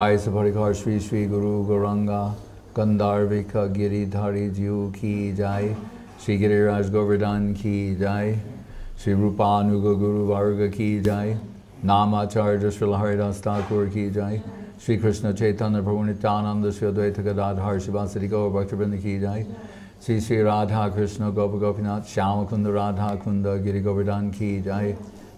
Saparikar Shri Shri Guru Gauranga Gandharvika Giridhari Jiu Ki Jai Shri Giriraj Govardhan Ki Jai Shri Rupanuga Guru Varga Ki Jai Namacharya Srila Haridas Thakur Ki Jai Shri Krishna Chaitanya Prabhu Nityananda Shri Advaita Gadadhar Shivasati Gaur Bhaktivinoda Ki Jai Shri Shri Radha Krishna Gopa Gopinath Shyamakunda Radha Kunda Giri Govardhan Ki Jai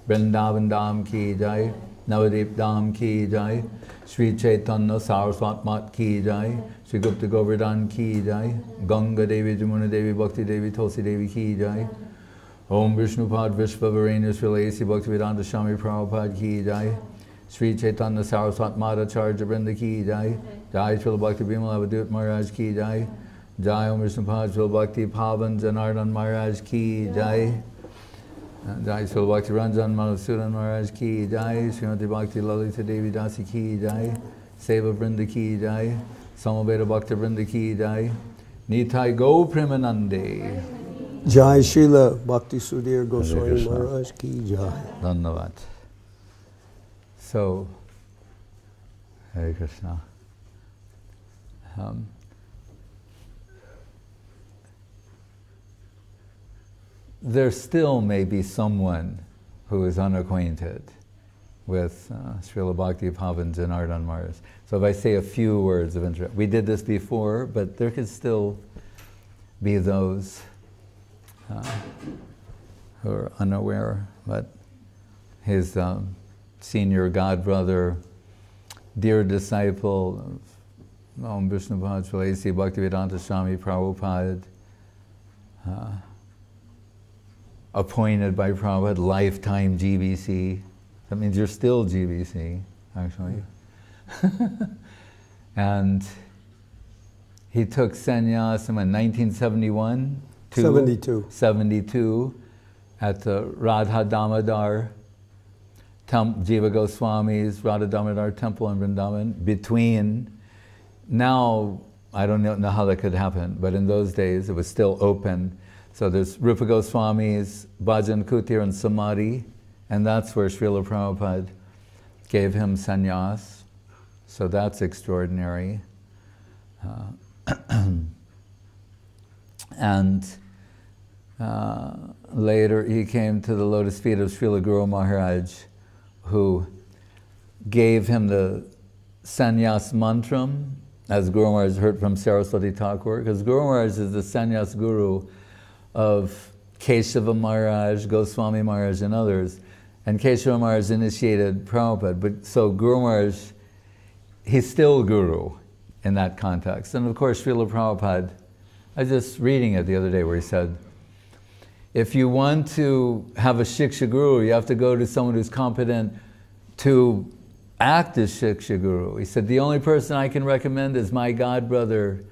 Vrindavan Dham Ki Jai Navadip Dham Ki Jai Shri Chaitanya Saraswat Mat Ki Jai Shri Gupta Govardhan Ki Jai Ganga Devi Jamuna Devi Bhakti Devi Tulsi Devi Ki Jai Om Vishnupad Vishvavarena Srila A.C. Bhaktivedanta Swami Prabhupada Ki Jai Shri Chaitanya Saraswat Madhacharya Vrinda Ki Jai Jai Srila Bhakti Bimala Avadut Maharaj Ki Jai Jai Om Vishnupad Srila Bhakti Pavan Janardan Maharaj Ki Jai Jai Srila Bhakti Ranjan Madhusudan Maharaj Ki Jai Srimati Bhakti Lalita Devi Dasi Ki Jai Seva Vrinda Ki Jai Samaveda Bhakti Vrinda Ki Jai Nitai Go Premanande Jai Srila Bhakti Sudhir Goswami Maharaj Ki Jai. Dhanyavad. So, Hare Krishna. There still may be someone who is unacquainted with Srila Bhakti Pavan Janardan Maharaj. So if I say a few words of introduction, we did this before, but there could still be those who are unaware. But his senior godbrother, dear disciple of Om Vishnupad Srila A.C. Bhaktivedanta Swami Prabhupada, appointed by Prabhupada, lifetime ДжиБиСи. That means you're still ДжиБиСi, actually. And he took sannyas in 1971? 72 at the Radha Damodar Jiva Goswami's Radha Damodar temple in Vrindavan. Between, now I don't know how that could happen, but in those days it was still open. So there's Rupa Goswami's Bhajan Kutir and Samadhi, and that's where Srila Prabhupada gave him sannyas. So that's extraordinary. And later he came to the lotus feet of Srila Guru Maharaj, who gave him the sannyas mantram, as Guru Maharaj heard from Saraswati Thakur, because Guru Maharaj is the sannyas guru of Keshava Maharaj, Goswami Maharaj, and others. And Keshava Maharaj initiated Prabhupada, but so Guru Maharaj, he's still guru in that context. And of course, Srila Prabhupada, I was just reading it the other day where he said, if you want to have a Shiksha Guru, you have to go to someone who's competent to act as Shiksha Guru. He said, the only person I can recommend is my godbrother,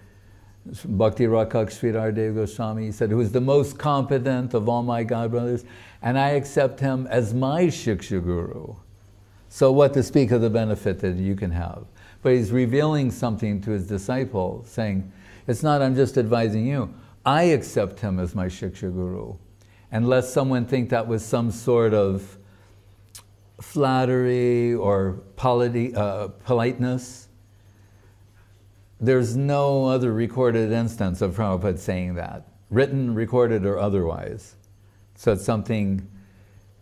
Bhakti Rakak Sridhar Dev Goswami. He said, who is the most competent of all my godbrothers, and I accept him as my Shiksha Guru. So what to speak of the benefit that you can have? But he's revealing something to his disciple, saying, it's not I'm just advising you, I accept him as my Shiksha Guru. And lest someone think that was some sort of flattery or politeness, there's no other recorded instance of Prabhupada saying that, written, recorded, or otherwise. So it's something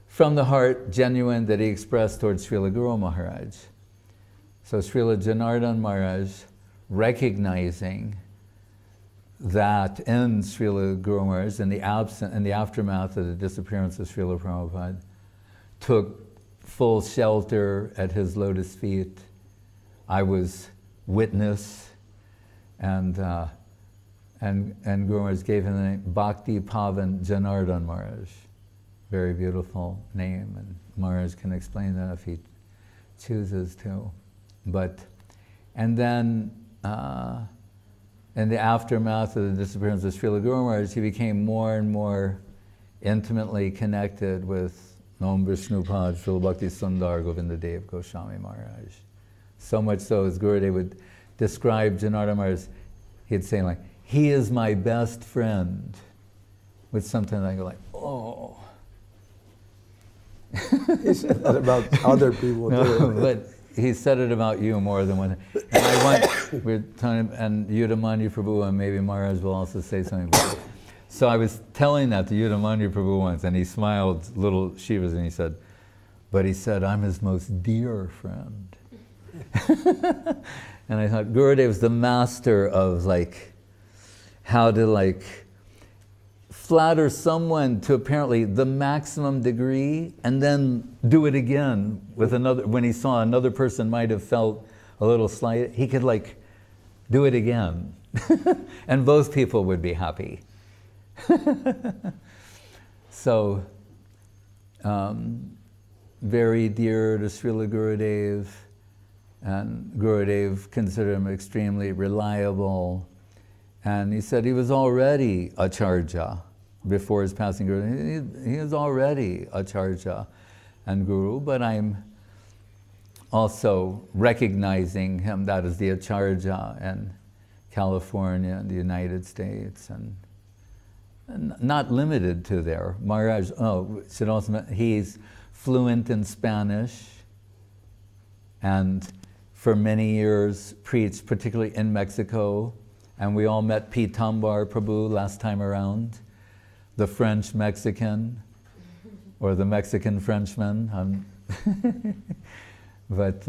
from the heart, genuine, that he expressed towards Srila Guru Maharaj. So Srila Janardan Maharaj, recognizing that in Srila Guru Maharaj, in the aftermath of the disappearance of Srila Prabhupada, took full shelter at his lotus feet. I was witness. And Guru Maharaj gave him the name Bhakti Pavan Janardan Maharaj. Very beautiful name, and Maharaj can explain that if he chooses to. And then in the aftermath of the disappearance of Srila Guru Maharaj, he became more and more intimately connected with Om Vishnupad Srila Bhakti Sundar Govinda Dev Goswami Maharaj. So much so, as Gurudev would describe Janardan Maharaj, he'd say like, he is my best friend. With something I go like, oh. He said that about other people no, too. But he said it about you more than one. And we're telling him, and Yudamanyu Prabhu, and maybe Maharaj will also say something about it. So I was telling that to Yudamanyu Prabhu once, and he smiled, little Shivas, and he said, I'm his most dear friend. And I thought, Gurudev's the master of like, how to like, flatter someone to apparently the maximum degree and then do it again with another, when he saw another person might have felt a little slight, he could like do it again. And both people would be happy. So, very dear to Srila Gurudev, and Gurudev considered him extremely reliable. And he said he was already Acharya before his passing. He was already Acharya and Guru, but I'm also recognizing him that as the Acharya in California and the United States, and not limited to there. Maharaj, should also, he's fluent in Spanish, and for many years preached, particularly in Mexico. And we all met Pitambar Prabhu last time around, the French Mexican, or the Mexican Frenchman. But,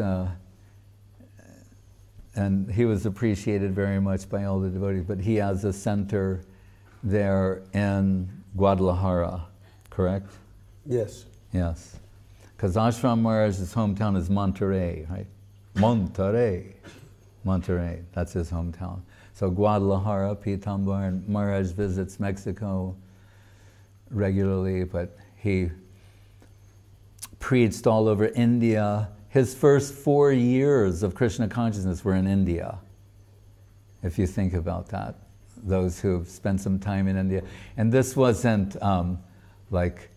and he was appreciated very much by all the devotees, but he has a center there in Guadalajara, correct? Yes. Yes. Because Ashram Maharaj's hometown is Monterrey, right? Monterrey, that's his hometown. So Guadalajara, Pitambar, and Maharaj visits Mexico regularly, but he preached all over India. His first 4 years of Krishna consciousness were in India, if you think about that, those who've spent some time in India. And this wasn't like,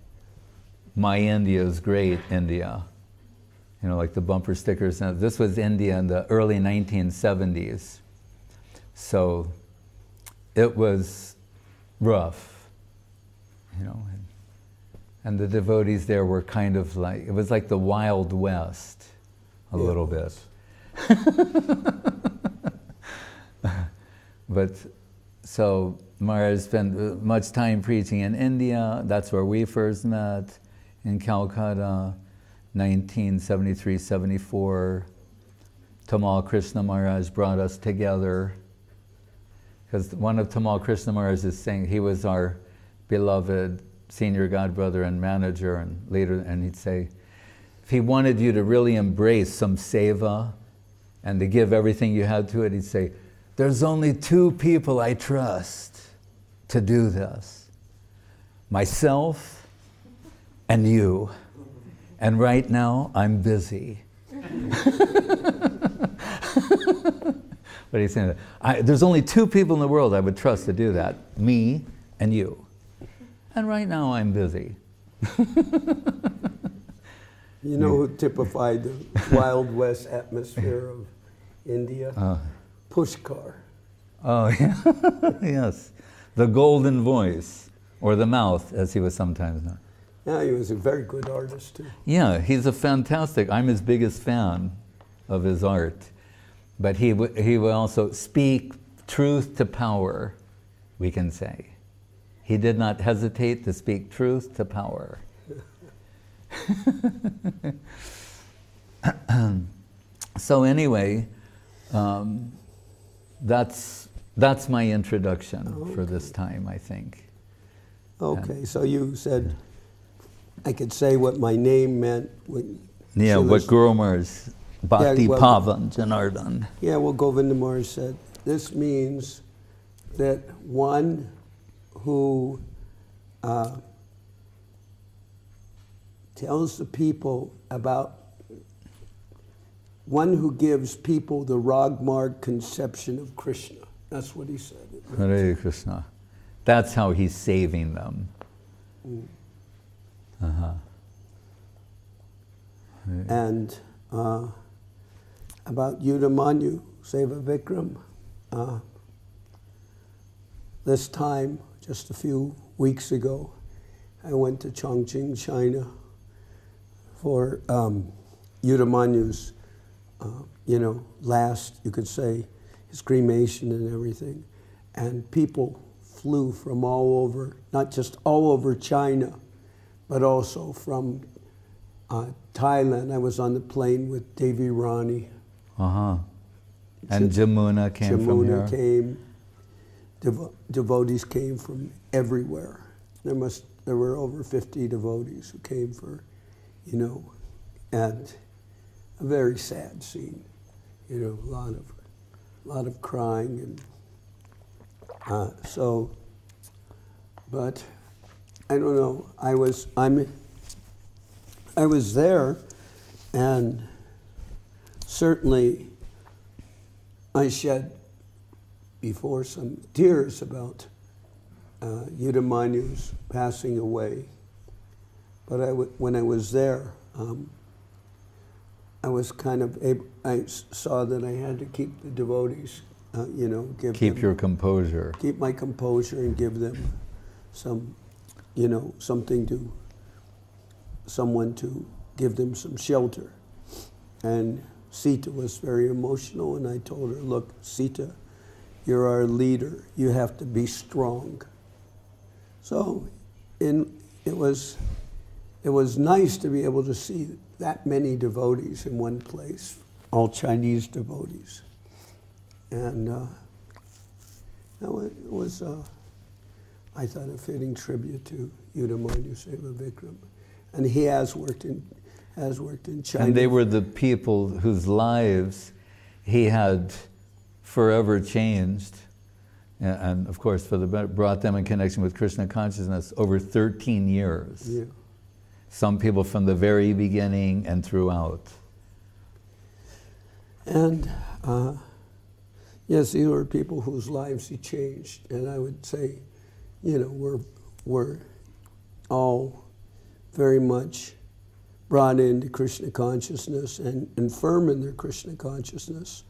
my India's great India, you know, like the bumper stickers. This was India in the early 1970s. So it was rough, you know, and the devotees there were kind of like, it was like the Wild West, a little bit. But so Maharaj spent much time preaching in India. That's where we first met, in Calcutta, 1973-74. Tamal Krishna Maharaj brought us together, because one of Tamal Krishna Maharaj's saying, he was our beloved senior godbrother and manager and leader, and he'd say, if he wanted you to really embrace some seva and to give everything you had to it, he'd say, there's only 2 people I trust to do this, myself and you. And right now, I'm busy. But he's saying, there's only 2 people in the world I would trust to do that, me and you. And right now, I'm busy. You know who typified the Wild West atmosphere of India? Pushkar. Oh, yeah. Yes. The golden voice, or the mouth, as he was sometimes known. Yeah, he was a very good artist, too. Yeah, he's a fantastic, I'm his biggest fan of his art. But he would also speak truth to power, we can say. He did not hesitate to speak truth to power. So anyway, that's my introduction for this time, I think. Okay, so you said I could say what my name meant. Yeah, what Guru Maharaj, Bhakti Pavan Janardan. Yeah, well, Govinda Maharaj said, this means that one who tells the people about, one who gives people the Ragmarg conception of Krishna. That's what he said. Hare Krishna. That's how he's saving them. And about Yudamanyu Seva Vikram, this time, just a few weeks ago, I went to Chongqing, China, for Yudamanyu's last, you could say, his cremation and everything. And people flew from all over, not just all over China, but also from Thailand. I was on the plane with Devi Rani. And Jamuna came from here? Jamuna came. Devotees came from everywhere. There were over 50 devotees who came for, and a very sad scene. A lot of crying and but I don't know. I was there, and certainly I shed before some tears about Yudamanya's passing away. But when I was there, I was kind of I saw that I had to keep the devotees, keep your composure. Keep my composure and give them some, someone to give them some shelter. And Sita was very emotional, and I told her, look, Sita, you're our leader. You have to be strong. So it was nice to be able to see that many devotees in one place, all Chinese devotees. And it was, I thought, a fitting tribute to Yudamanya Seva Vikram. And he has worked in China. And they were the people whose lives he had forever changed. And of course, for the better, brought them in connection with Krishna consciousness over 13 years. Yeah. Some people from the very beginning and throughout. And yes, these were people whose lives he changed. And I would say, we're all very much brought into Krishna consciousness and firm in their Krishna consciousness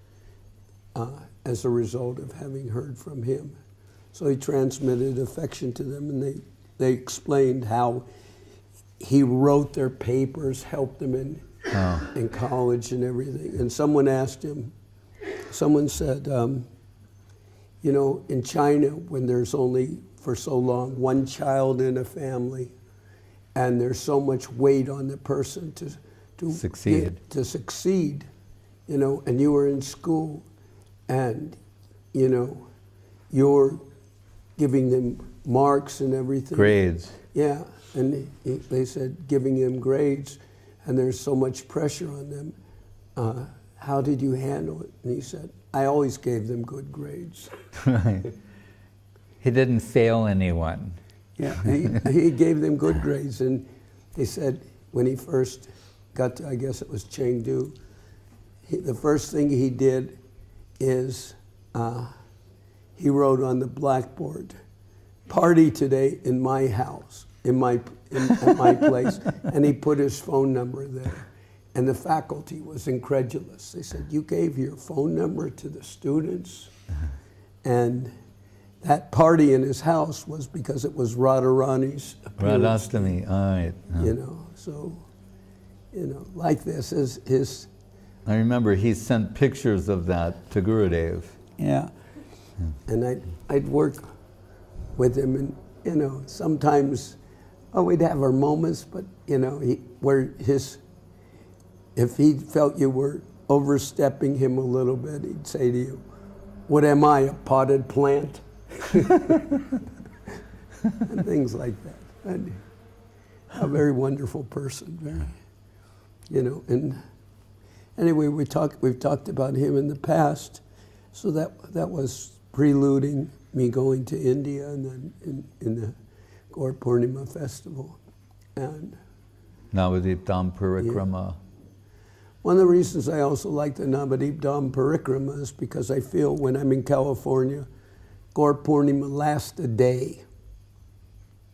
as a result of having heard from him. So he transmitted affection to them, and they explained how he wrote their papers, helped them in college and everything. And someone asked him, someone said, in China, when there's only, for so long, one child in a family, and there's so much weight on the person to succeed, and you were in school, and, you're giving them marks and everything. Grades. Yeah, and they said giving them grades, and there's so much pressure on them. How did you handle it? And he said, I always gave them good grades. Right. He didn't fail anyone. Yeah, he gave them good grades, and he said when he first got to, I guess it was Chengdu, the first thing he did is he wrote on the blackboard, "Party today in my house, at my place," and he put his phone number there. And the faculty was incredulous. They said, "You gave your phone number to the students?" And that party in his house was because it was Radharani's appearance. Radhastami, all right. Like this is his. I remember he sent pictures of that to Gurudev. Yeah. And I'd work with him, and sometimes, we'd have our moments, but if he felt you were overstepping him a little bit, he'd say to you, "What am I, a potted plant?" And things like that. And a very wonderful person, and anyway, we've talked about him in the past, so that was preluding me going to India, and then in the Gaur Purnima festival. And Navadip Dham Parikrama. Yeah. One of the reasons I also like the Navadip Dham Parikrama is because I feel when I'm in California, Gaur Purnima lasts a day,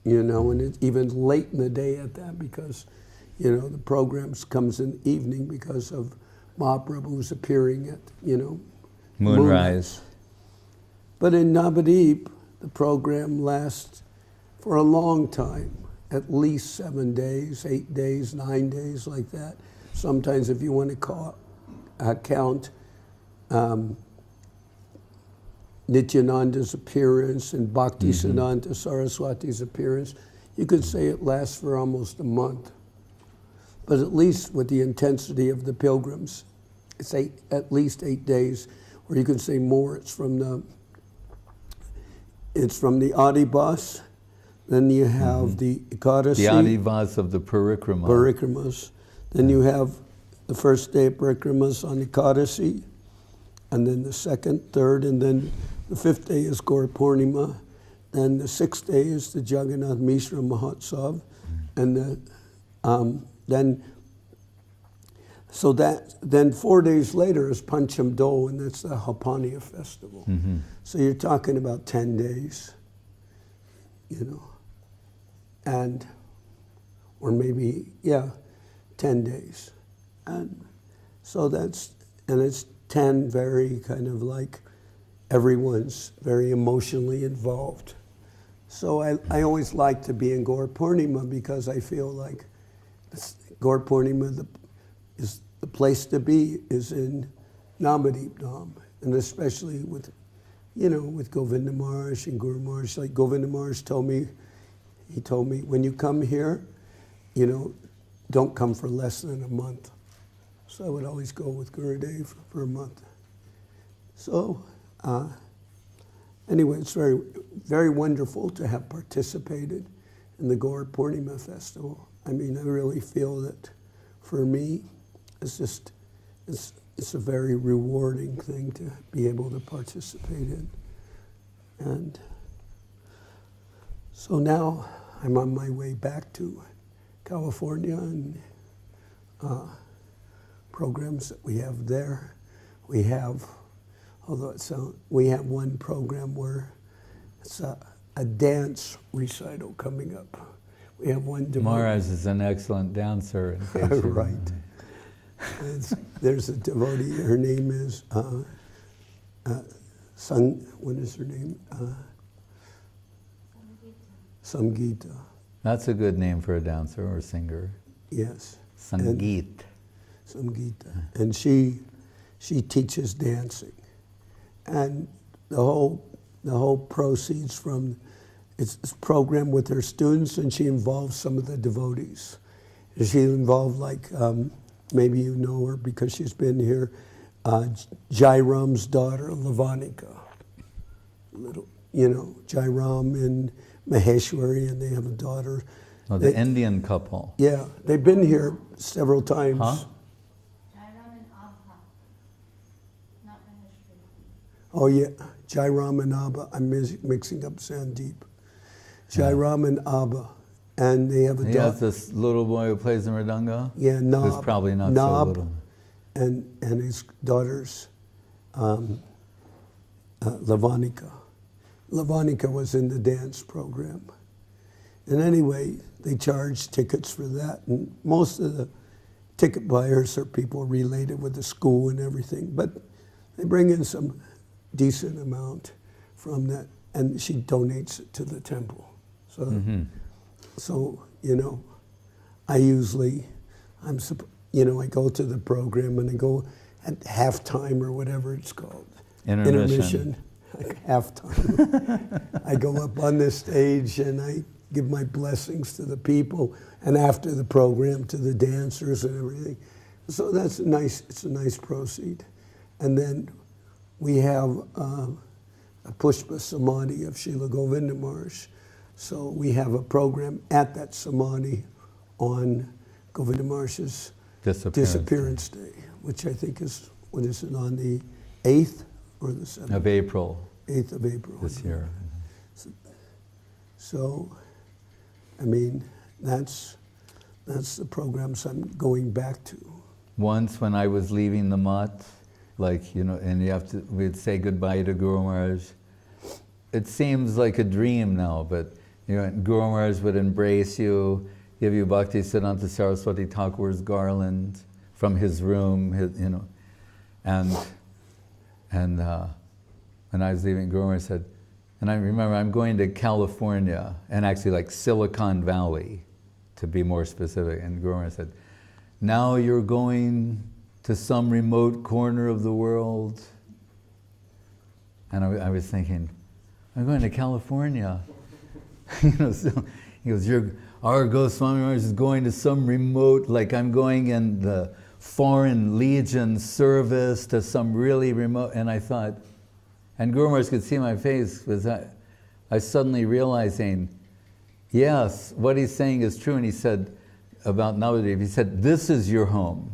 and it's even late in the day at that, because, the programs comes in the evening because of Mahaprabhu's appearing at, Moonrise. But in Navadip, the program lasts for a long time, at least 7 days, 8 days, 9 days, like that. Sometimes if you want to count Nityananda's appearance and Bhaktisiddhanta Saraswati's appearance, you could say it lasts for almost a month. But at least with the intensity of the pilgrims, it's at least 8 days, or you could say more. It's from the Adivas, then you have the Ekadasi. The Adivas of the Parikramas. Then you have the first day of Parikramas on Ekadasi, and then the second, third, and then the 5th day is Gaur Purnima. Then the 6th day is the Jagannath Mishra Mahotsav, and then 4 days later is Pancham Do, and that's the Hapaniya festival. So you're talking about 10 days, you know, and or maybe 10 days, and so it's 10 very kind of like everyone's very emotionally involved. So I always like to be in Gaur Purnima because I feel like Gaur Purnima is the place to be is in Namadeep Dham, and especially with Govinda Maharaj and Guru Maharaj. Like Govinda Maharaj told me, when you come here, don't come for less than a month. So I would always go with Gurudev for a month. So anyway, it's very, very wonderful to have participated in the Gaur Purnima festival. I mean, I really feel that for me, it's a very rewarding thing to be able to participate in. And so now I'm on my way back to California and programs that we have there. We have one program where it's a dance recital coming up. We have one devotee. Maharaj is an excellent dancer. In case you right. There's a devotee. Her name is what is her name? Samgita. That's a good name for a dancer or singer. Yes. Sangeet. Samgita. And she teaches dancing. And the whole proceeds from it's program with her students, and she involves some of the devotees. She involved, like, maybe you know her because she's been here, Jairam's daughter, Lavanika. Jairam and Maheshwari, and they have a daughter. Oh, the Indian couple. Yeah, they've been here several times. Huh? Oh yeah, Jairam and Abba. I'm mixing up Sandeep. Jairam and Abba, and they have a daughter. He has this little boy who plays the mridanga? Yeah, Nab. Who's probably not so little. And his daughters, Lavanika. Lavanika was in the dance program. And anyway, they charge tickets for that, and most of the ticket buyers are people related with the school and everything, but they bring in some decent amount from that, and she donates it to the temple. So, I usually, I go to the program and I go at halftime or whatever it's called. Intermission. Like halftime. I go up on the stage and I give my blessings to the people, and after the program to the dancers and everything. So it's a nice proceed. And then we have a Pushpa Samadhi of Srila Govinda Maharaj. So we have a program at that Samadhi on Govinda Maharaj's disappearance day, which I think is, on the 8th or the 7th? Of April. 8th of April. This year. So, I mean, that's the programs I'm going back to. Once when I was leaving the mutt, and we'd say goodbye to Guru Maharaj. It seems like a dream now, but Guru Maharaj would embrace you, give you Bhaktisiddhanta Saraswati Thakur's garland from his room, and when I was leaving, Guru Maharaj said, and I remember I'm going to California, and actually like Silicon Valley, to be more specific, and Guru Maharaj said, now you're going to some remote corner of the world. And I was thinking, I'm going to California. So he goes, our Goswami Maharaj is going to some remote, like I'm going in the Foreign Legion service to some really remote, and I thought, and Guru Maharaj could see my face, was I suddenly realizing, yes, what he's saying is true, and he said about Navadvip, he said, this is your home.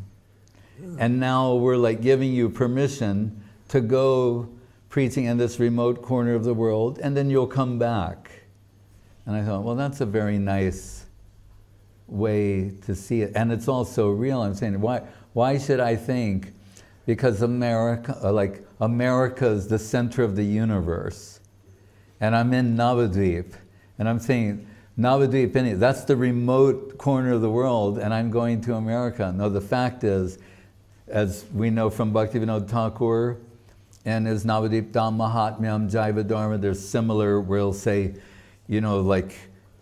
And now we're like giving you permission to go preaching in this remote corner of the world, and then you'll come back. And I thought, well, that's a very nice way to see it. And it's also real. I'm saying, why should I think, because America is the center of the universe, and I'm in Navadvip, and I'm saying, Navadvip, that's the remote corner of the world, and I'm going to America. No, the fact is, as we know from Bhaktivinoda Thakur, and his Navadvip Dham Mahatmyam Jaiva Dharma, there's similar, we'll say, like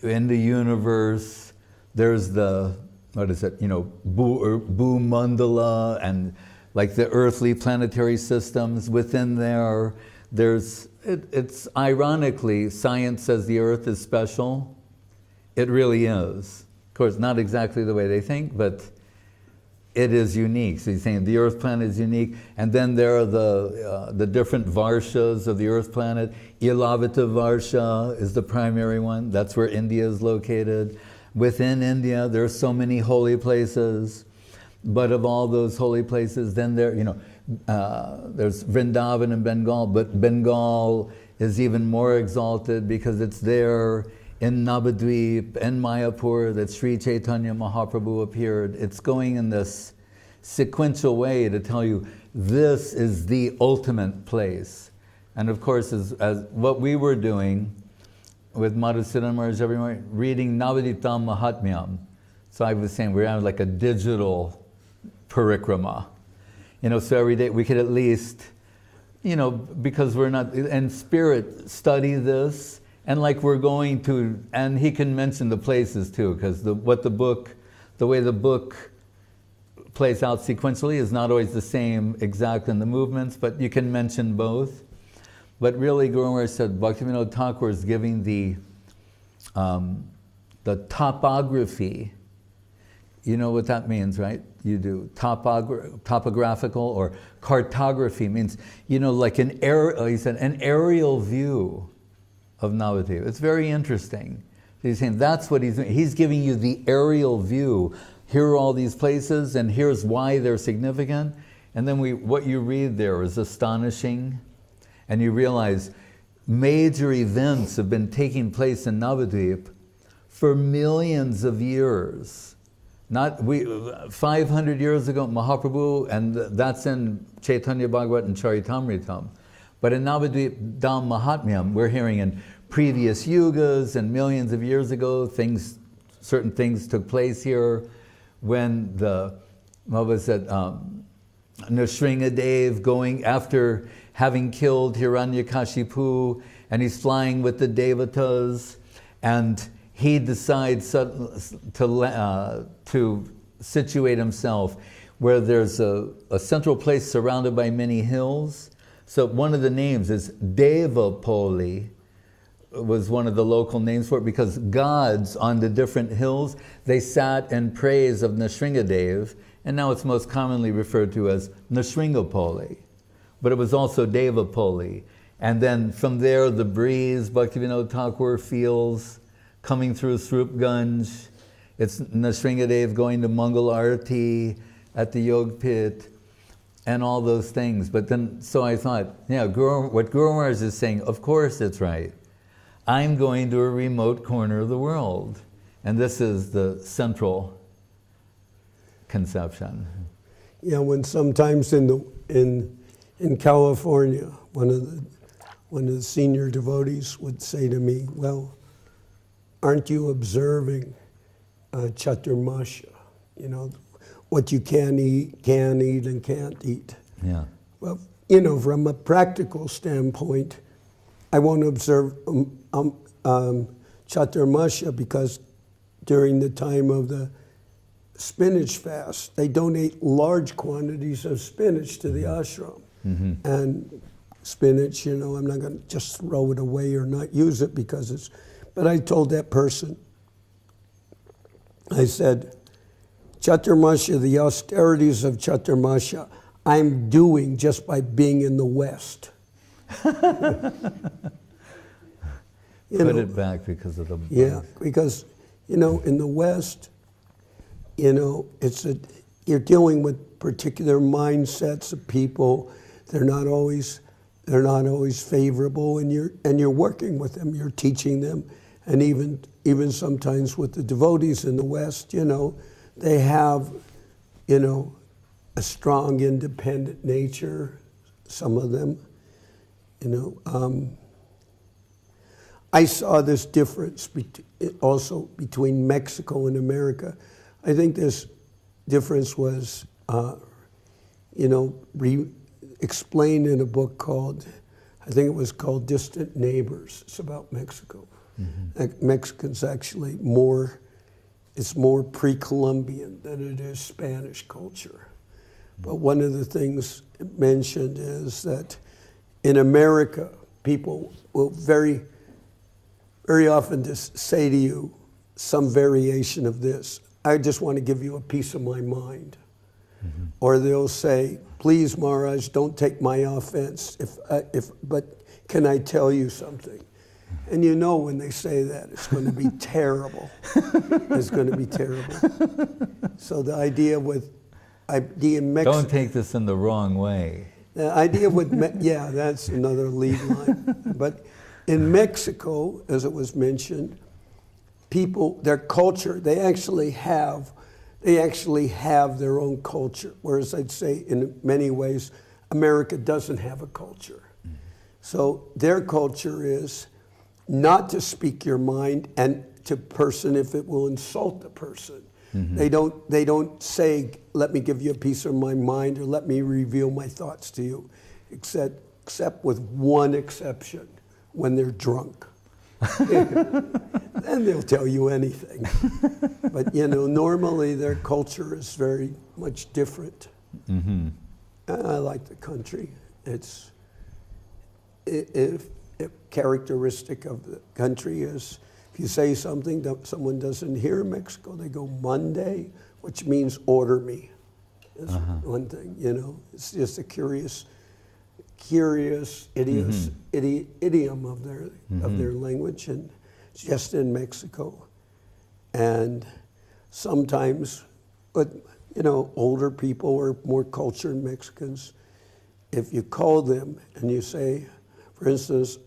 in the universe, there's the, Bhu Mandala, and like the earthly planetary systems within there. It's ironically, science says the earth is special. It really is. Of course, not exactly the way they think, but it is unique. So he's saying the earth planet is unique, and then there are the different varshas of the earth planet. Ilavata Varsha is the primary one. That's where India is located. Within India, there are so many holy places, but of all those holy places, then there's Vrindavan and Bengal, but Bengal is even more exalted because it's there in Navadvip and Mayapur that Sri Chaitanya Mahaprabhu appeared. It's going in this sequential way to tell you this is the ultimate place. And of course, as what we were doing with Madhusudan Maharaj every morning, reading Navadvip Dham Mahatmyam. So I was saying we're on like a digital parikrama. So every day we could at least, because we're not, in spirit, study this. And like we're going to, and he can mention the places too, because the way the book plays out sequentially is not always the same exact in the movements, but you can mention both. But really, Guru Maharaj said Bhaktivinoda Thakur is giving the topography. You know what that means, right? You do. Topographical or cartography means, like he said, an aerial view of Navadvip. It's very interesting. He's saying that's what he's doing. He's giving you the aerial view. Here are all these places, and here's why they're significant. And then what you read there is astonishing. And you realize major events have been taking place in Navadvip for millions of years. 500 years ago, Mahaprabhu, and that's in Chaitanya Bhagavat and Charitamritam. But in Navadvip Dham Mahatmyam, we're hearing in previous yugas and millions of years ago, certain things took place here when Nrsingadev going after having killed Hiranyakashipu, and he's flying with the Devatas, and he decides to situate himself where there's a central place surrounded by many hills. So one of the names is Devapoli, was one of the local names for it, because gods on the different hills, they sat in praise of Nrsingadev, and now it's most commonly referred to as Nrsinghapoli. But it was also Devapoli. And then from there, the breeze Bhaktivinoda Thakur feels coming through Srupganj. It's Nrsingadev going to Mangal Arati at the Yog Pit, and all those things. But then, so I thought, what Guru Maharaj is saying, of course it's right. I'm going to a remote corner of the world. And this is the central conception. Yeah, when sometimes in California, one of the senior devotees would say to me, well, aren't you observing Chaturmasya? What you can eat and can't eat. Yeah. Well, from a practical standpoint, I won't observe Chaturmasya because during the time of the spinach fast. They donate large quantities of spinach to the ashram. And spinach, you know, I'm not going to just throw it away or not use it because it's, but I told that person, I said, Chaturmasya, the austerities of Chaturmasya, I'm doing just by being in the West. Put it back because of the... Yeah, because, you know, in the West, you know, you're dealing with particular mindsets of people. They're not always favorable, and you're working with them. You're teaching them, and even sometimes with the devotees in the West, you know, they have, you know, a strong independent nature. Some of them, you know. I saw this difference also between Mexico and America. I think this difference was, you know, explained in a book called, I think it was called Distant Neighbors. It's about Mexico. Mexican's actually it's more pre-Columbian than it is Spanish culture. But one of the things it mentioned is that in America, people will very often just say to you some variation of this. I just want to give you a piece of my mind. Or they'll say, please, Maharaj, don't take my offense, but can I tell you something? And you know when they say that, it's going to be terrible. It's going to be terrible. So the idea in Mexico... Don't take this in the wrong way. The idea yeah, that's another lead line. But in Mexico, as it was mentioned, people, their culture, they actually have their own culture. Whereas I'd say in many ways, America doesn't have a culture. So their culture is not to speak your mind and to person if it will insult the person. They don't say, let me give you a piece of my mind or let me reveal my thoughts to you, except with one exception, when they're drunk. Then they'll tell you anything. But, you know, normally their culture is very much different. And I like the country. It's a characteristic of the country is if you say something that someone doesn't hear in Mexico, they go Monday, which means order me. That's one thing, you know. It's just a curious idiom of their language, and it's just in Mexico. And sometimes, but you know, older people or more cultured Mexicans, if you call them and you say, for instance,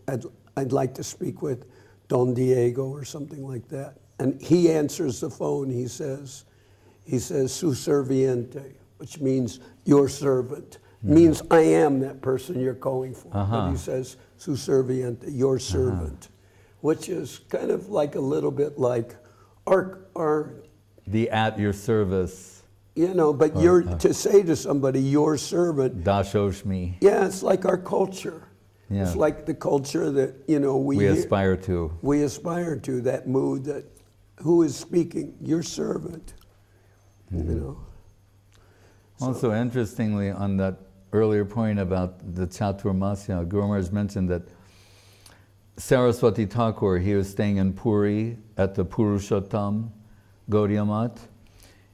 I'd like to speak with Don Diego or something like that, and he answers the phone, he says, su serviente, which means your servant. Means I am that person you're calling for. But he says, su serviente, your servant, which is kind of like a little bit like our the at your service. You know, but to say to somebody, your servant. Dashoshmi. Yeah, it's like our culture. Yeah. It's like the culture that, you know, we aspire to. We aspire to, that mood that, who is speaking? Your servant. You know. Also, interestingly, on that earlier point about the Chaturmasya, Guru Maharaj mentioned that Saraswati Thakur, he was staying in Puri at the Purushottam Gaudiya Math,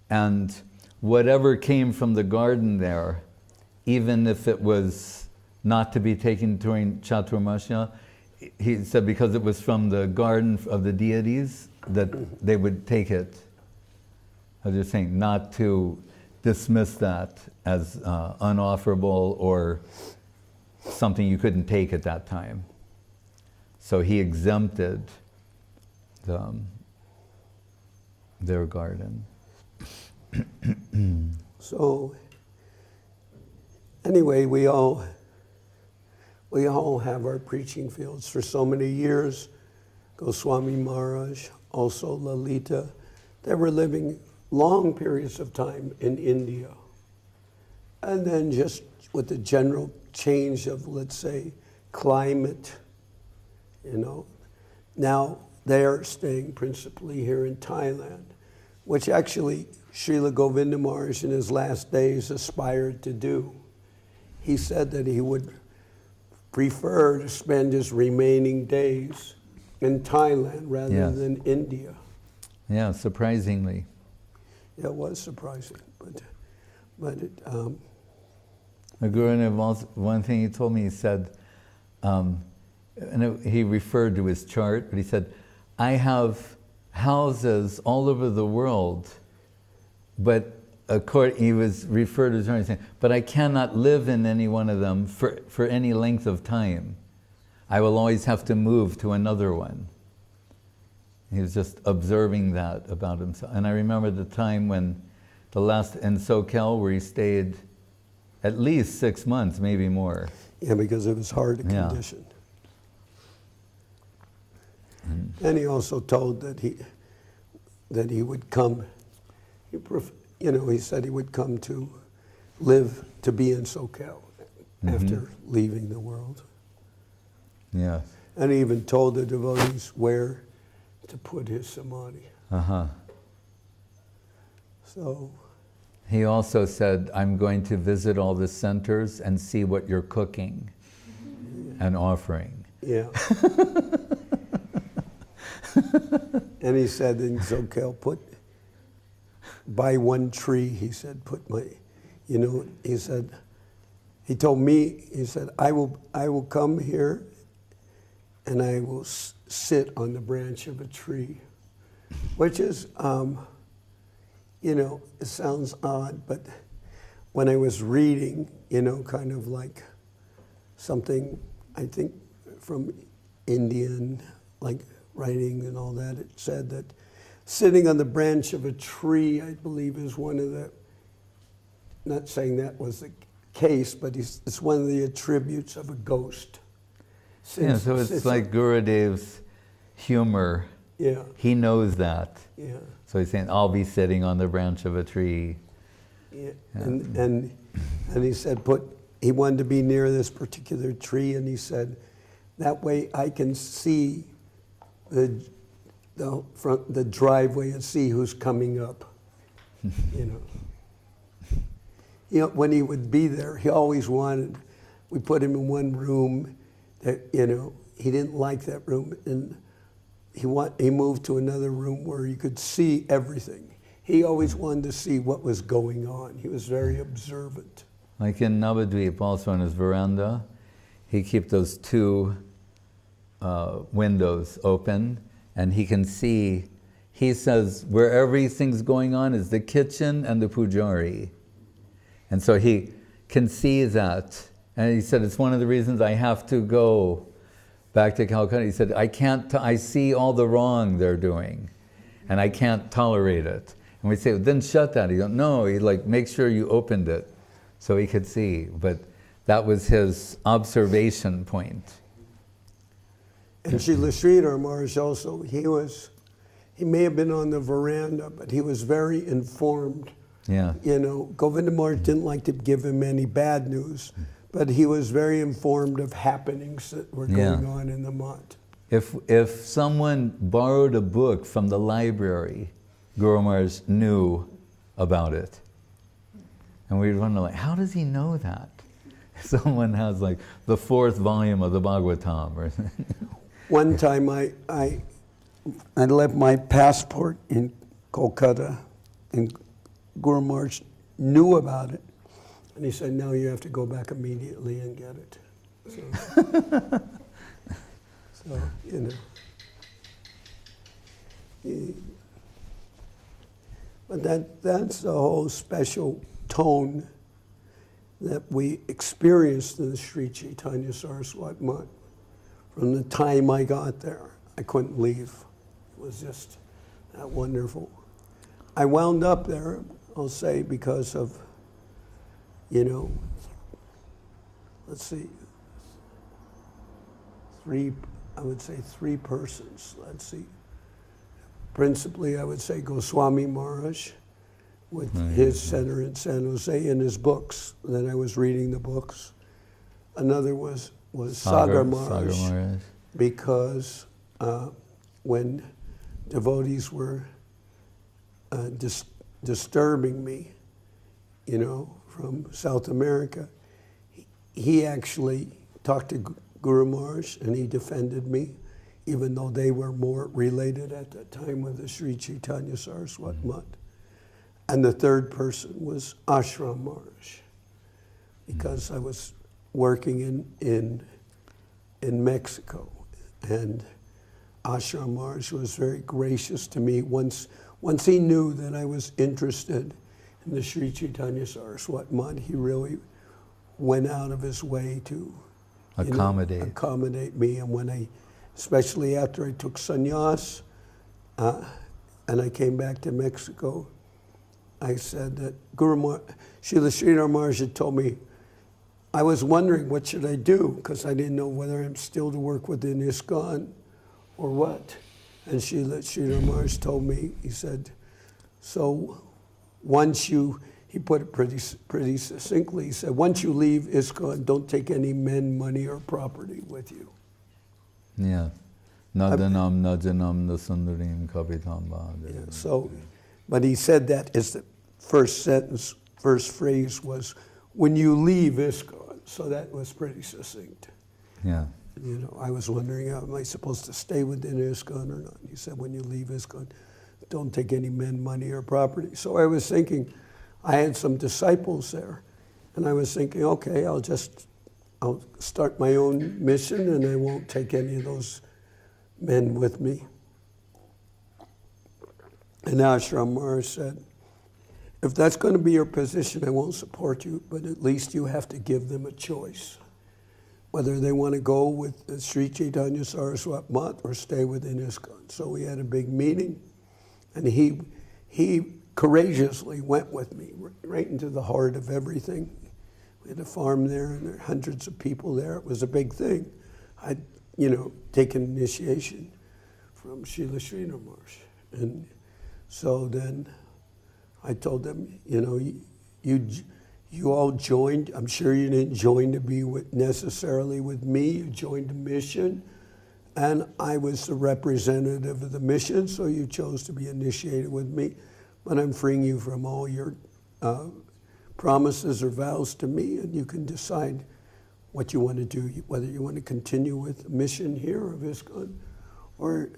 and whatever came from the garden there, even if it was not to be taken during Chaturmasya, he said because it was from the garden of the deities, that they would take it. I was just saying, not to dismiss that as unofferable or something you couldn't take at that time. So he exempted their garden. So anyway, we all have our preaching fields. For so many years, Goswami Maharaj, also Lalita, they were living long periods of time in India. And then just with the general change of, let's say, climate, you know, now they're staying principally here in Thailand, which actually Srila Govinda Maharaj in his last days aspired to do. He said that he would prefer to spend his remaining days in Thailand rather than India. Yeah, surprisingly. Yeah, it was surprising, but it. The Guru, one thing he told me, he said, he referred to his chart, but he said, I have houses all over the world, but he was referred to his chart, saying, but I cannot live in any one of them for any length of time. I will always have to move to another one. He was just observing that about himself. And I remember the time when the last in SoCal where he stayed at least 6 months, maybe more. Yeah, because it was hard condition. And he also told that he would come. He said he would come to live to be in SoCal after leaving the world. Yeah. And he even told the devotees where to put his samadhi. So. He also said, I'm going to visit all the centers and see what you're cooking and offering. Yeah. And he said in SoCal, buy one tree, he said, he said, he told me, he said, I will come here and I will sit on the branch of a tree, which is, it sounds odd, but when I was reading, kind of like something, I think from Indian, like writing and all that, it said that sitting on the branch of a tree, I believe, is one of the, not saying that was the case, but it's one of the attributes of a ghost. So it's like Gurudev's humor. Yeah. He knows that. Yeah. So he's saying, I'll be sitting on the branch of a tree. Yeah. And he said he wanted to be near this particular tree, and he said, that way I can see the driveway and see who's coming up. When he would be there, he always wanted, we put him in one room that, he didn't like that room, and he moved to another room where you could see everything. He always wanted to see what was going on. He was very observant. Like in Navadvip, also on his veranda, he kept those two windows open, and he can see, he says, where everything's going on is the kitchen and the pujari. And so he can see that. And he said, it's one of the reasons I have to go back to Calcutta. He said, I see all the wrong they're doing, and I can't tolerate it. And we say, well, then shut that. He goes, no, he make sure you opened it so he could see. But that was his observation point. And Srila Sridhar Maharaj also, he may have been on the veranda, but he was very informed. Yeah. Govinda Maharaj didn't like to give him any bad news, but he was very informed of happenings that were going on in the Math. If someone borrowed a book from the library, Guru Maharaj knew about it. And we'd wonder, how does he know that? Someone has the 4th volume of the Bhagavatam or something. One time I left my passport in Kolkata, and Guru Maharaj knew about it. And he said, no, you have to go back immediately and get it. So but that's the whole special tone that we experienced in the Sri Chaitanya Saraswati Math. From the time I got there, I couldn't leave. It was just that wonderful. I wound up there, I'll say, because of, let's see, three persons. Let's see. Principally, I would say Goswami Maharaj with his center in San Jose and his books. Then I was reading the books. Another was Sagar Maharaj, because when devotees were disturbing me, you know, from South America, he actually talked to Guru Maharaj and he defended me, even though they were more related at that time with the Sri Chaitanya Saraswat Mutt. And the third person was Ashram Maharaj, because I was working in Mexico, and Ashram Maharaj was very gracious to me. Once he knew that I was interested in the Sri Chaitanya Saraswat Mutt, he really went out of his way to accommodate me. And when especially after I took sannyas, and I came back to Mexico, I said that Srila Sridhar Maharaj had told me, I was wondering what should I do, because I didn't know whether I'm still to work within ISKCON or what. And Srila Sridhar Maharaj told me, he said, so once you, he put it pretty succinctly, he said, once you leave ISKCON, don't take any men, money, or property with you. Yeah. Nadanam, najanam, nasundarim, kapitamba. Yeah, so, but he said that as the first sentence, first phrase was, when you leave ISKCON. So that was pretty succinct. Yeah. You know, I was wondering, am I supposed to stay within ISKCON or not? He said, when you leave ISKCON, don't take any men, money, or property. So I was thinking, I had some disciples there, and I was thinking, okay, I'll start my own mission, and I won't take any of those men with me. And Ashram Maharaj said, if that's going to be your position, I won't support you, but at least you have to give them a choice, whether they want to go with the Sri Chaitanya Saraswat Mutt or stay within ISKCON. So we had a big meeting, and he courageously went with me right into the heart of everything. We had a farm there, and there were hundreds of people there. It was a big thing. I'd, taken initiation from Srila Sridhar Maharaj. And so then I told them, you all joined. I'm sure you didn't join to be necessarily with me. You joined a mission, and I was the representative of the mission, so you chose to be initiated with me. But I'm freeing you from all your promises or vows to me, and you can decide what you want to do, whether you want to continue with the mission here of ISKCON, or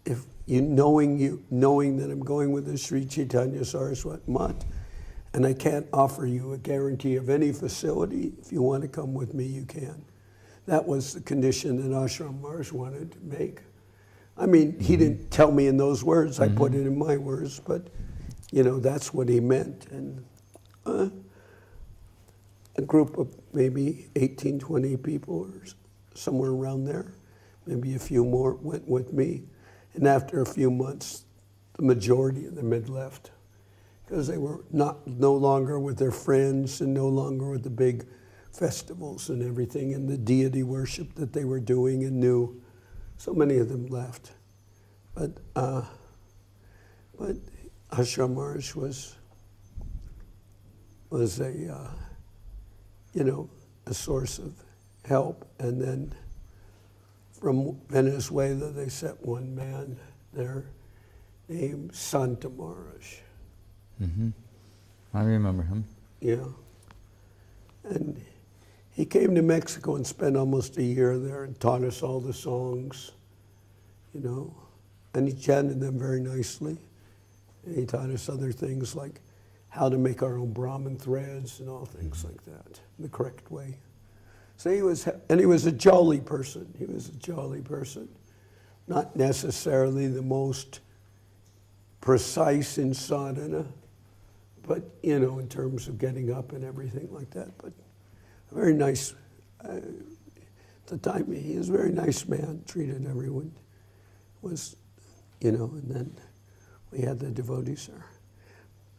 if knowing that I'm going with the Sri Chaitanya Saraswat Mutt, and I can't offer you a guarantee of any facility. If you want to come with me, you can. That was the condition that Ashram Maharaj wanted to make. I mean, he didn't tell me in those words. I put it in my words, but that's what he meant. And a group of maybe 18, 20 people or somewhere around there, maybe a few more went with me. And after a few months, the majority of them had left, because they were no longer with their friends and no longer with the big festivals and everything and the deity worship that they were doing and knew. So many of them left. But Ashram Maharaj was a source of help. And then from Venezuela, they sent one man there named Santa Maharaj. I remember him. Yeah. And he came to Mexico and spent almost a year there and taught us all the songs, and he chanted them very nicely. And he taught us other things like how to make our own Brahmin threads and all things like that, the correct way. So he was a jolly person. He was a jolly person. Not necessarily the most precise in sadhana, but, in terms of getting up and everything like that. But a very nice, at the time, he was a very nice man, treated everyone, and then we had the devotees there.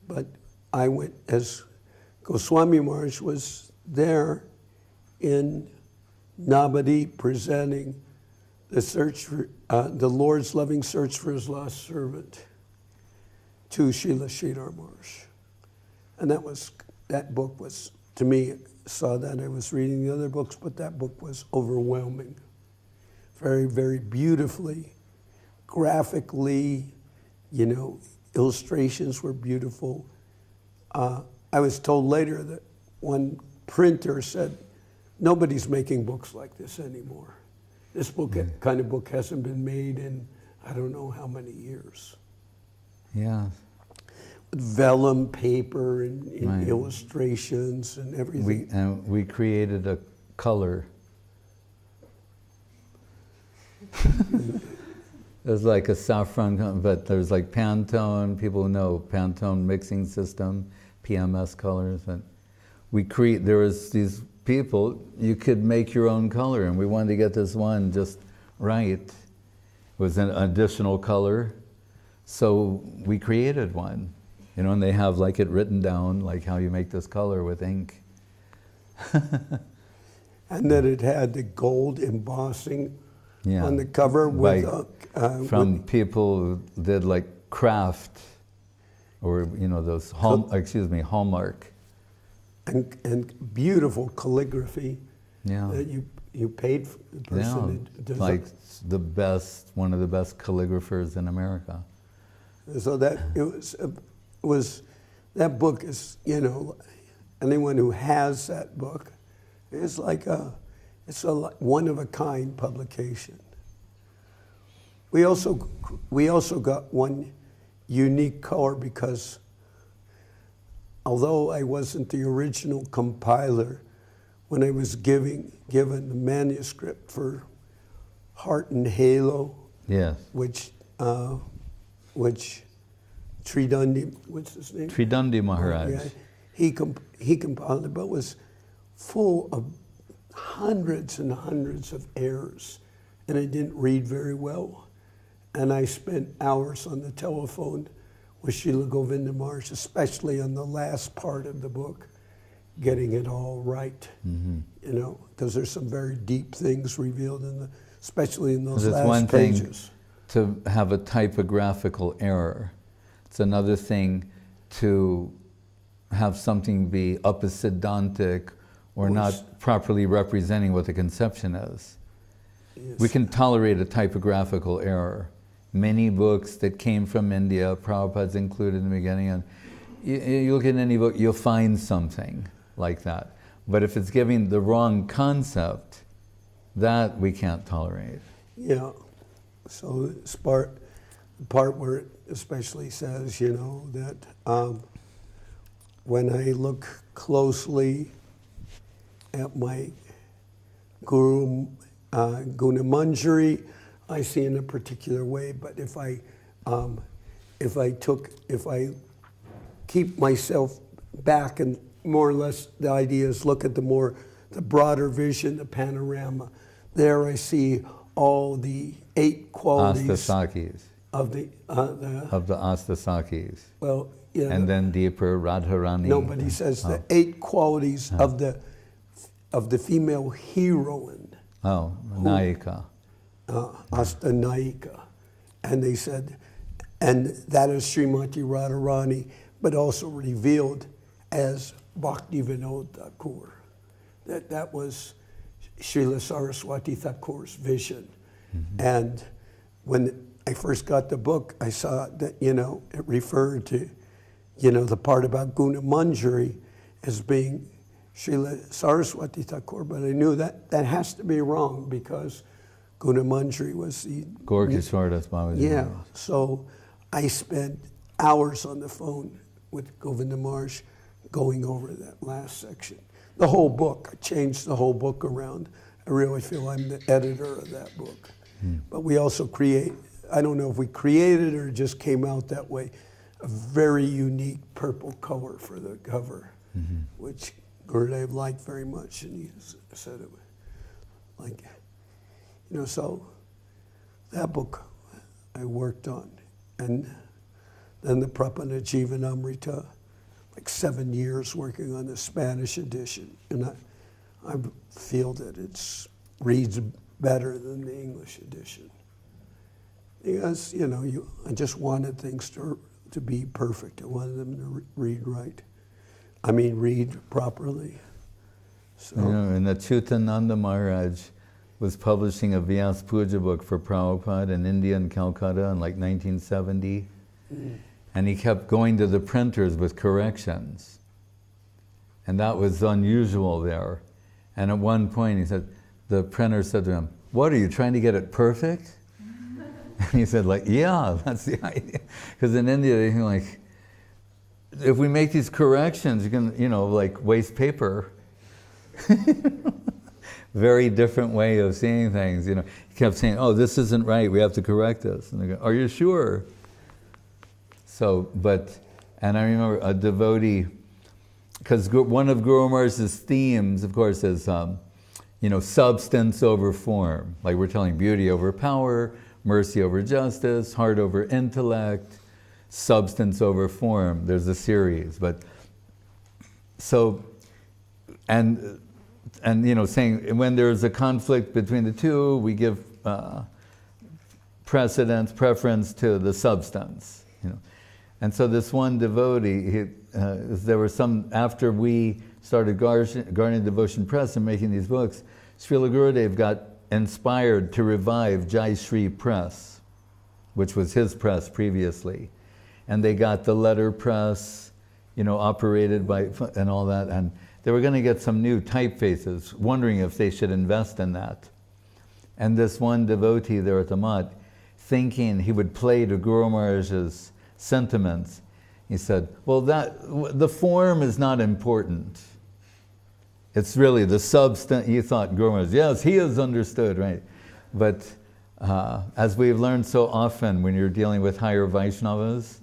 But I went, as Goswami Maharaj was there in Navadip presenting the search for, the Lord's loving search for his lost servant to Srila Sridhar Maharaj. And that book was, to me, saw that. I was reading the other books, but that book was overwhelming. Very, very beautifully, graphically, illustrations were beautiful. I was told later that one printer said, nobody's making books like this anymore. This book, kind of book hasn't been made in I don't know how many years. Yeah. With vellum paper and Right. illustrations and everything. We created a color. There's like a saffron, but there's like Pantone. People know Pantone mixing system, PMS colors. And there was these people, you could make your own color, and we wanted to get this one just right. It was an additional color, so we created one. You know, and they have like it written down, like how you make this color with ink. And then it had the gold embossing on the cover with people who did like craft, or you know those Hallmark. And beautiful calligraphy. Yeah. That you paid for the person. Yeah, like one of the best calligraphers in America. So that that book is, you know, anyone who has that book, it's like it's a one of a kind publication. We also got one unique color because although I wasn't the original compiler, when I was given the manuscript for Heart and Halo, yes, which Tridundi, what's his name? Tridundi Maharaj. Yeah, he compiled it, but was full of hundreds and hundreds of errors, and I didn't read very well. And I spent hours on the telephone with Srila Govinda Maharaj, especially on the last part of the book, getting it all right. Mm-hmm. You know, because there's some very deep things revealed especially in those last pages. To have a typographical error. It's another thing to have something be upasiddhantic or not properly representing what the conception is. Yes. We can tolerate a typographical error. Many books that came from India, Prabhupada's included in the beginning, and you look at any book, you'll find something like that. But if it's giving the wrong concept, that we can't tolerate. Yeah. So it's the part where it especially says, you know, that when I look closely at my Guru Guna Manjari, I see in a particular way. But if I keep myself back and more or less the idea is look at the broader vision, the panorama. There I see all the 8 qualities Astasakis. of the Astasakis. Well, you know, and then deeper Radharani. Nobody says the 8 qualities of the female heroine. Oh, Naika. Astanaika. And they said, and that is Srimati Radharani, but also revealed as Bhakti Vinod Thakur. That was Srila Saraswati Thakur's vision. Mm-hmm. And when I first got the book, I saw that, you know, it referred to, you know, the part about Guna Manjari as being Srila Saraswati Thakur, but I knew that has to be wrong because Guna Manjari was the... Gorkishwar Das Babaji. Yeah, so I spent hours on the phone with Govinda Maharaj going over that last section. The whole book, I changed the whole book around. I really feel I'm the editor of that book. But we also I don't know if we created it or it just came out that way, a very unique purple color for the cover, which Gurudev liked very much, and he said it was like, you know, so that book I worked on. And then the Prapana Jivanamrita, like 7 years working on the Spanish edition. And I feel that it reads better than the English edition. Because, you know, I just wanted things to be perfect. I wanted them to read right. I mean, read properly. So. You know, and Achyutananda Maharaj was publishing a Vyas Puja book for Prabhupada in India and Calcutta in like 1970. And he kept going to the printers with corrections. And that was unusual there. And at one point he said, the printer said to him, "What, are you trying to get it perfect?" And he said, like, "Yeah, that's the idea." Because in India, they think like, if we make these corrections, you can, like waste paper. Very different way of seeing things, He kept saying, "Oh, this isn't right, we have to correct this." And they go, "Are you sure?" So, and I remember a devotee, because one of Guru Maharaj's themes, of course, is, substance over form. Like we're telling beauty over power, mercy over justice, heart over intellect, substance over form. There's a series, saying when there's a conflict between the two, we give preference to the substance. And so this one devotee, there were after we started Guardian Devotion Press and making these books, Srila Gurudev got inspired to revive Jai Shri Press, which was his press previously. And they got the letter press, operated by, and all that, and they were going to get some new typefaces, wondering if they should invest in that. And this one devotee there at the Mat, thinking he would play to Guru Maharaj's sentiments, he said, "Well, the form is not important. It's really the substance." He thought Guru Maharaj, yes, he has understood, right? But as we've learned so often when you're dealing with higher Vaishnavas,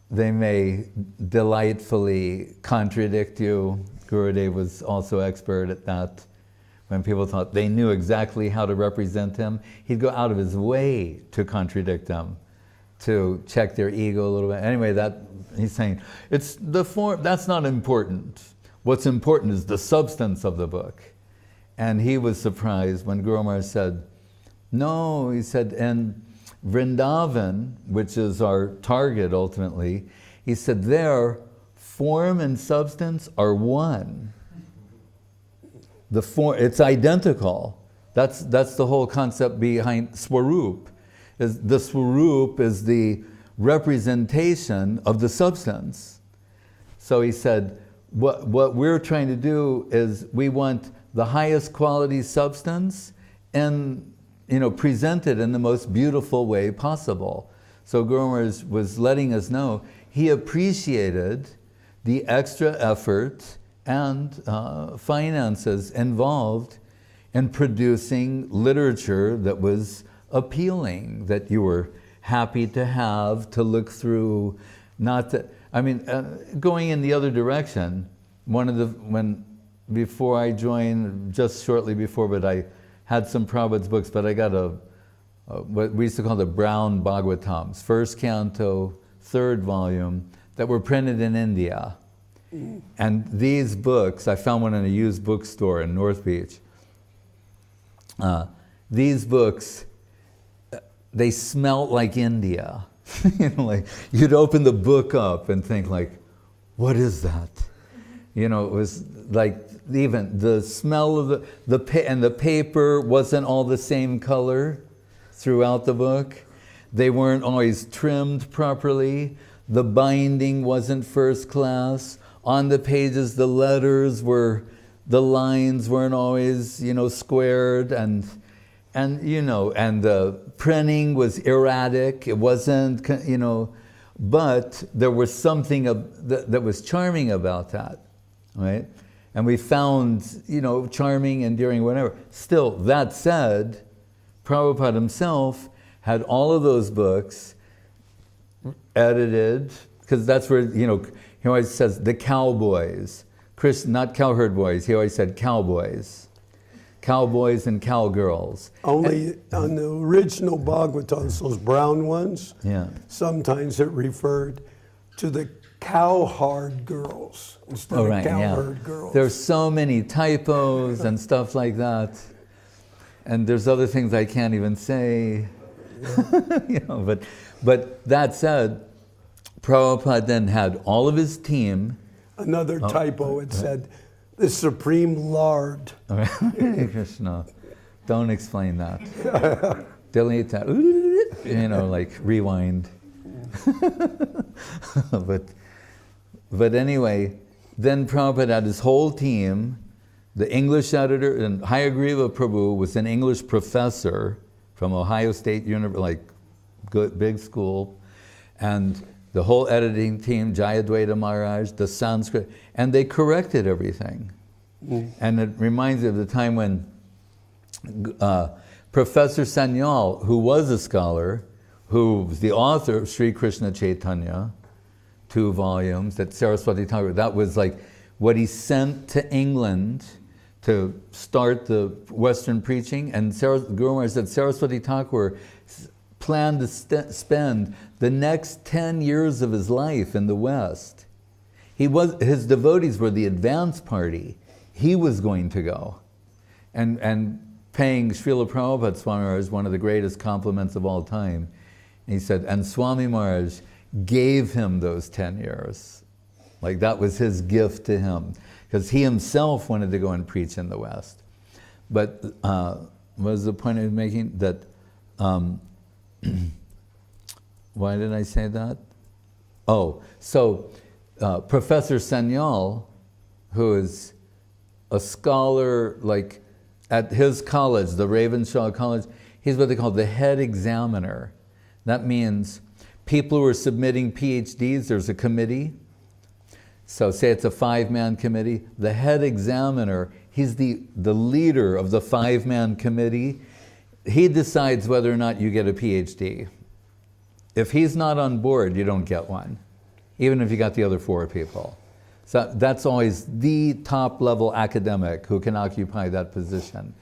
they may delightfully contradict you. Gurudev was also expert at that. When people thought they knew exactly how to represent him, he'd go out of his way to contradict them, to check their ego a little bit. Anyway, he's saying, it's the form, that's not important. What's important is the substance of the book. And he was surprised when Guru Maharaj said, no, he said, in Vrindavan, which is our target ultimately, he said there, form and substance are one. The form, it's identical. That's the whole concept behind Swarup. The Swarup is the representation of the substance. So he said, what we're trying to do is we want the highest quality substance and presented in the most beautiful way possible. So Guru Maharaj was letting us know he appreciated the extra effort and finances involved in producing literature that was appealing, that you were happy to have, to look through, not that, going in the other direction, before I joined, just shortly before, but I had some Prabhupada's books, but I got what we used to call the brown Bhagavatams, first canto, third volume, that were printed in India. And these books, I found one in a used bookstore in North Beach. These books, they smelt like India. Like you'd open the book up and think like, what is that? It was like even the smell of the paper wasn't all the same color throughout the book. They weren't always trimmed properly. The binding wasn't first class. On the pages, the lines weren't always, squared, and the printing was erratic. It wasn't, but there was something that was charming about that, right? And we found, charming, endearing, whatever. Still, that said, Prabhupada himself had all of those books edited, because that's where, he always says the cowboys. Not cowherd boys, he always said cowboys. Cowboys and cowgirls. Only on the original Bhagavatams, those brown ones, sometimes it referred to the cowherd girls instead of cowherd girls. There's so many typos and stuff like that. And there's other things I can't even say. But that said, Prabhupada then had all of his team. Another typo, it said, the supreme lard. Hare Krishna. Don't explain that. Delete that. Like rewind. but anyway, then Prabhupada had his whole team. The English editor, and Hayagriva Prabhu was an English professor from Ohio State University, like good, big school, and the whole editing team, Jayadvaita Maharaj, the Sanskrit, and they corrected everything. And it reminds me of the time when Professor Sanyal, who was a scholar, who was the author of Sri Krishna Chaitanya, 2 volumes, that Saraswati Thakur, that was like what he sent to England to start the Western preaching, and Guru Maharaj said Saraswati Thakur planned to spend the next 10 years of his life in the West. His devotees were the advance party. He was going to go. And paying Srila Prabhupada Swami Maharaj one of the greatest compliments of all time. And he said, and Swami Maharaj gave him those 10 years. Like that was his gift to him. Because he himself wanted to go and preach in the West. But what was the point I was making? That, why did I say that? Oh, so Professor Sanyal, who is a scholar, like at his college, the Ravenshaw College, he's what they call the head examiner. That means people who are submitting PhDs, there's a committee. So say it's a 5-man committee. The head examiner, he's the leader of the 5-man committee. He decides whether or not you get a PhD. If he's not on board, you don't get one, even if you got the other 4 people. So that's always the top level academic who can occupy that position.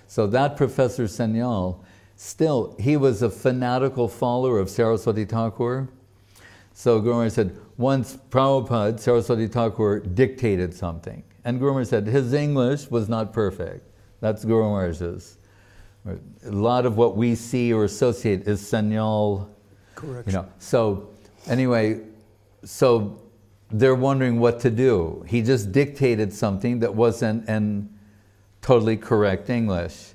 So that Professor Sanyal, still, he was a fanatical follower of Saraswati Thakur. So Guru Maharaj said, once Prabhupada, Saraswati Thakur, dictated something. And Guru Maharaj said, his English was not perfect. That's Guru Maharaj's. A lot of what we see or associate is Sanyal. Correct. You know. So anyway, so they're wondering what to do. He just dictated something that wasn't in totally correct English.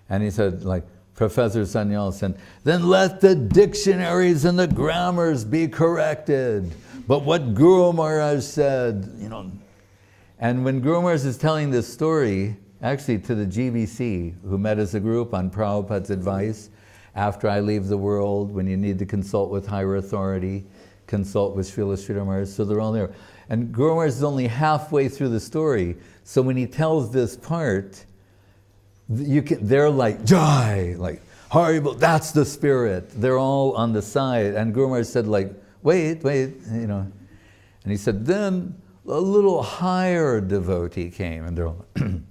And he said, like, Professor Sanyal said, then let the dictionaries and the grammars be corrected. But what Guru Maharaj said, you know. And when Guru Maharaj is telling this story, actually to the DжиБиСi, who met as a group on Prabhupada's advice, after I leave the world, when you need to consult with higher authority, consult with Srila Sridhar Maharaj, so they're all there. And Guru Maharaj is only halfway through the story, so when he tells this part, they're like, Jai, like, horrible, that's the spirit. They're all on the side. And Guru Maharaj said, like, wait, you know. And he said, then a little higher devotee came. And they're all he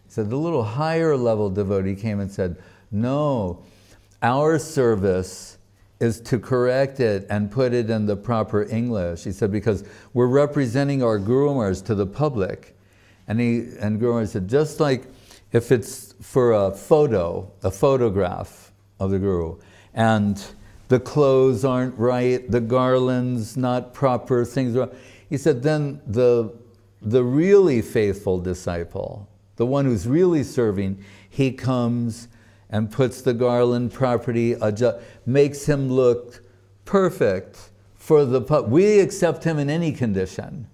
said, the little higher level devotee came and said, no, our service is to correct it and put it in the proper English. He said, because we're representing our Guru Maharaj to the public. And Guru Maharaj said, just like if it's for a photograph of the Guru, and the clothes aren't right, the garland's not proper, things are, he said, then the really faithful disciple, the one who's really serving, he comes and puts the garland properly, makes him look perfect for the public. We accept him in any condition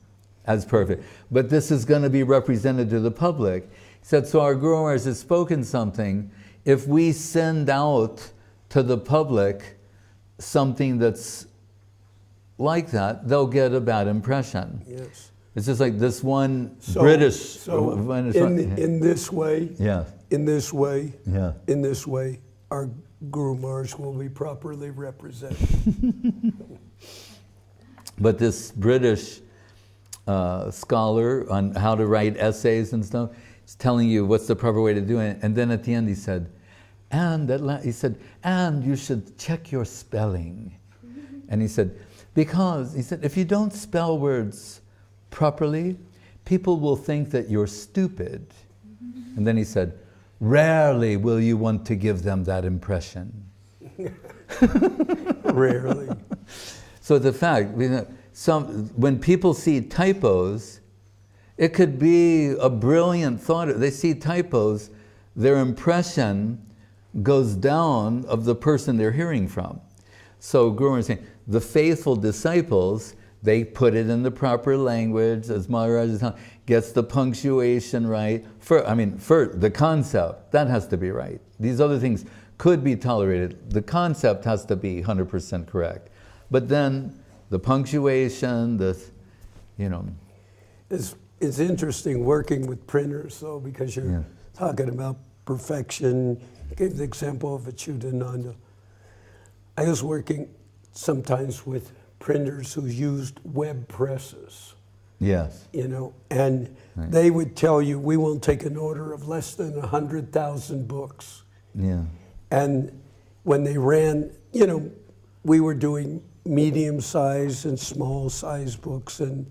as perfect, but this is going to be represented to the public. He said, so our Guru Maharaj has spoken something. If we send out to the public something that's like that, they'll get a bad impression. Yes. It's just like this one British... in this way, yeah. in this way, yeah. in this way, our Guru Maharaj will be properly represented. But this British scholar on how to write essays and stuff, is telling you what's the proper way to do it. And then at the end he said, and you should check your spelling. And he said, because, he said, if you don't spell words properly, people will think that you're stupid. And then he said, rarely will you want to give them that impression. Rarely. So the fact, when people see typos, it could be a brilliant thought. They see typos, their impression goes down of the person they're hearing from. So Guru was saying, the faithful disciples, they put it in the proper language, as Maharaja is telling, gets the punctuation right. For the concept, that has to be right. These other things could be tolerated. The concept has to be 100% correct. But then the punctuation, It's interesting working with printers, though, because you're talking about perfection. You gave the example of Achyutananda. I was working sometimes with printers who used web presses. Yes. And they would tell you, we won't take an order of less than 100,000 books. Yeah. And when they ran, we were doing medium-size and small-size books and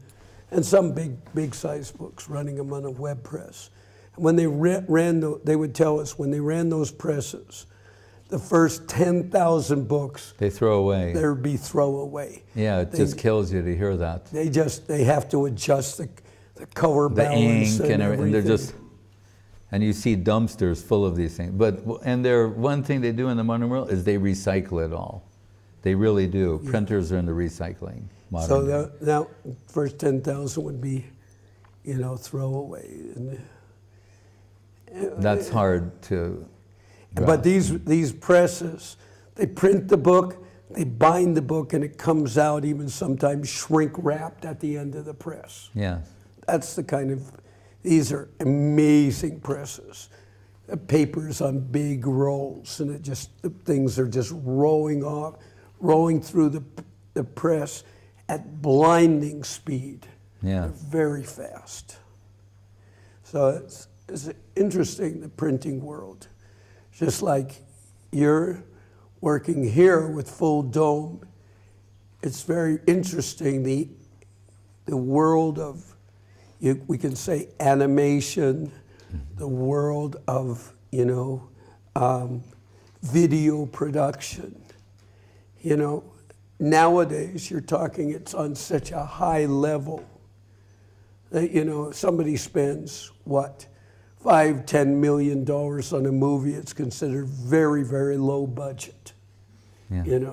some big size books, running them on a web press. And when they they would tell us when they ran those presses, the first 10,000 books they throw away. There would be throwaway. Yeah, it just kills you to hear that. They have to adjust the color balance, the ink and everything. And you see dumpsters full of these things. One thing they do in the modern world is they recycle it all. They really do. Yeah. Printers are in the recycling. So now, first 10,000 would be, throwaway. That's hard to grasp. But these presses, they print the book, they bind the book, and it comes out even sometimes shrink wrapped at the end of the press. Yes. That's the kind of, these are amazing presses. The paper's on big rolls, and the things are just rolling through the press at blinding speed. Yeah. They're very fast. So it's interesting, the printing world. Just like you're working here with Full Dome, it's very interesting, the world of, we can say animation, the world of, video production. Nowadays you're talking, it's on such a high level that, somebody spends, $5-10 million on a movie, it's considered very, very low budget. Yeah.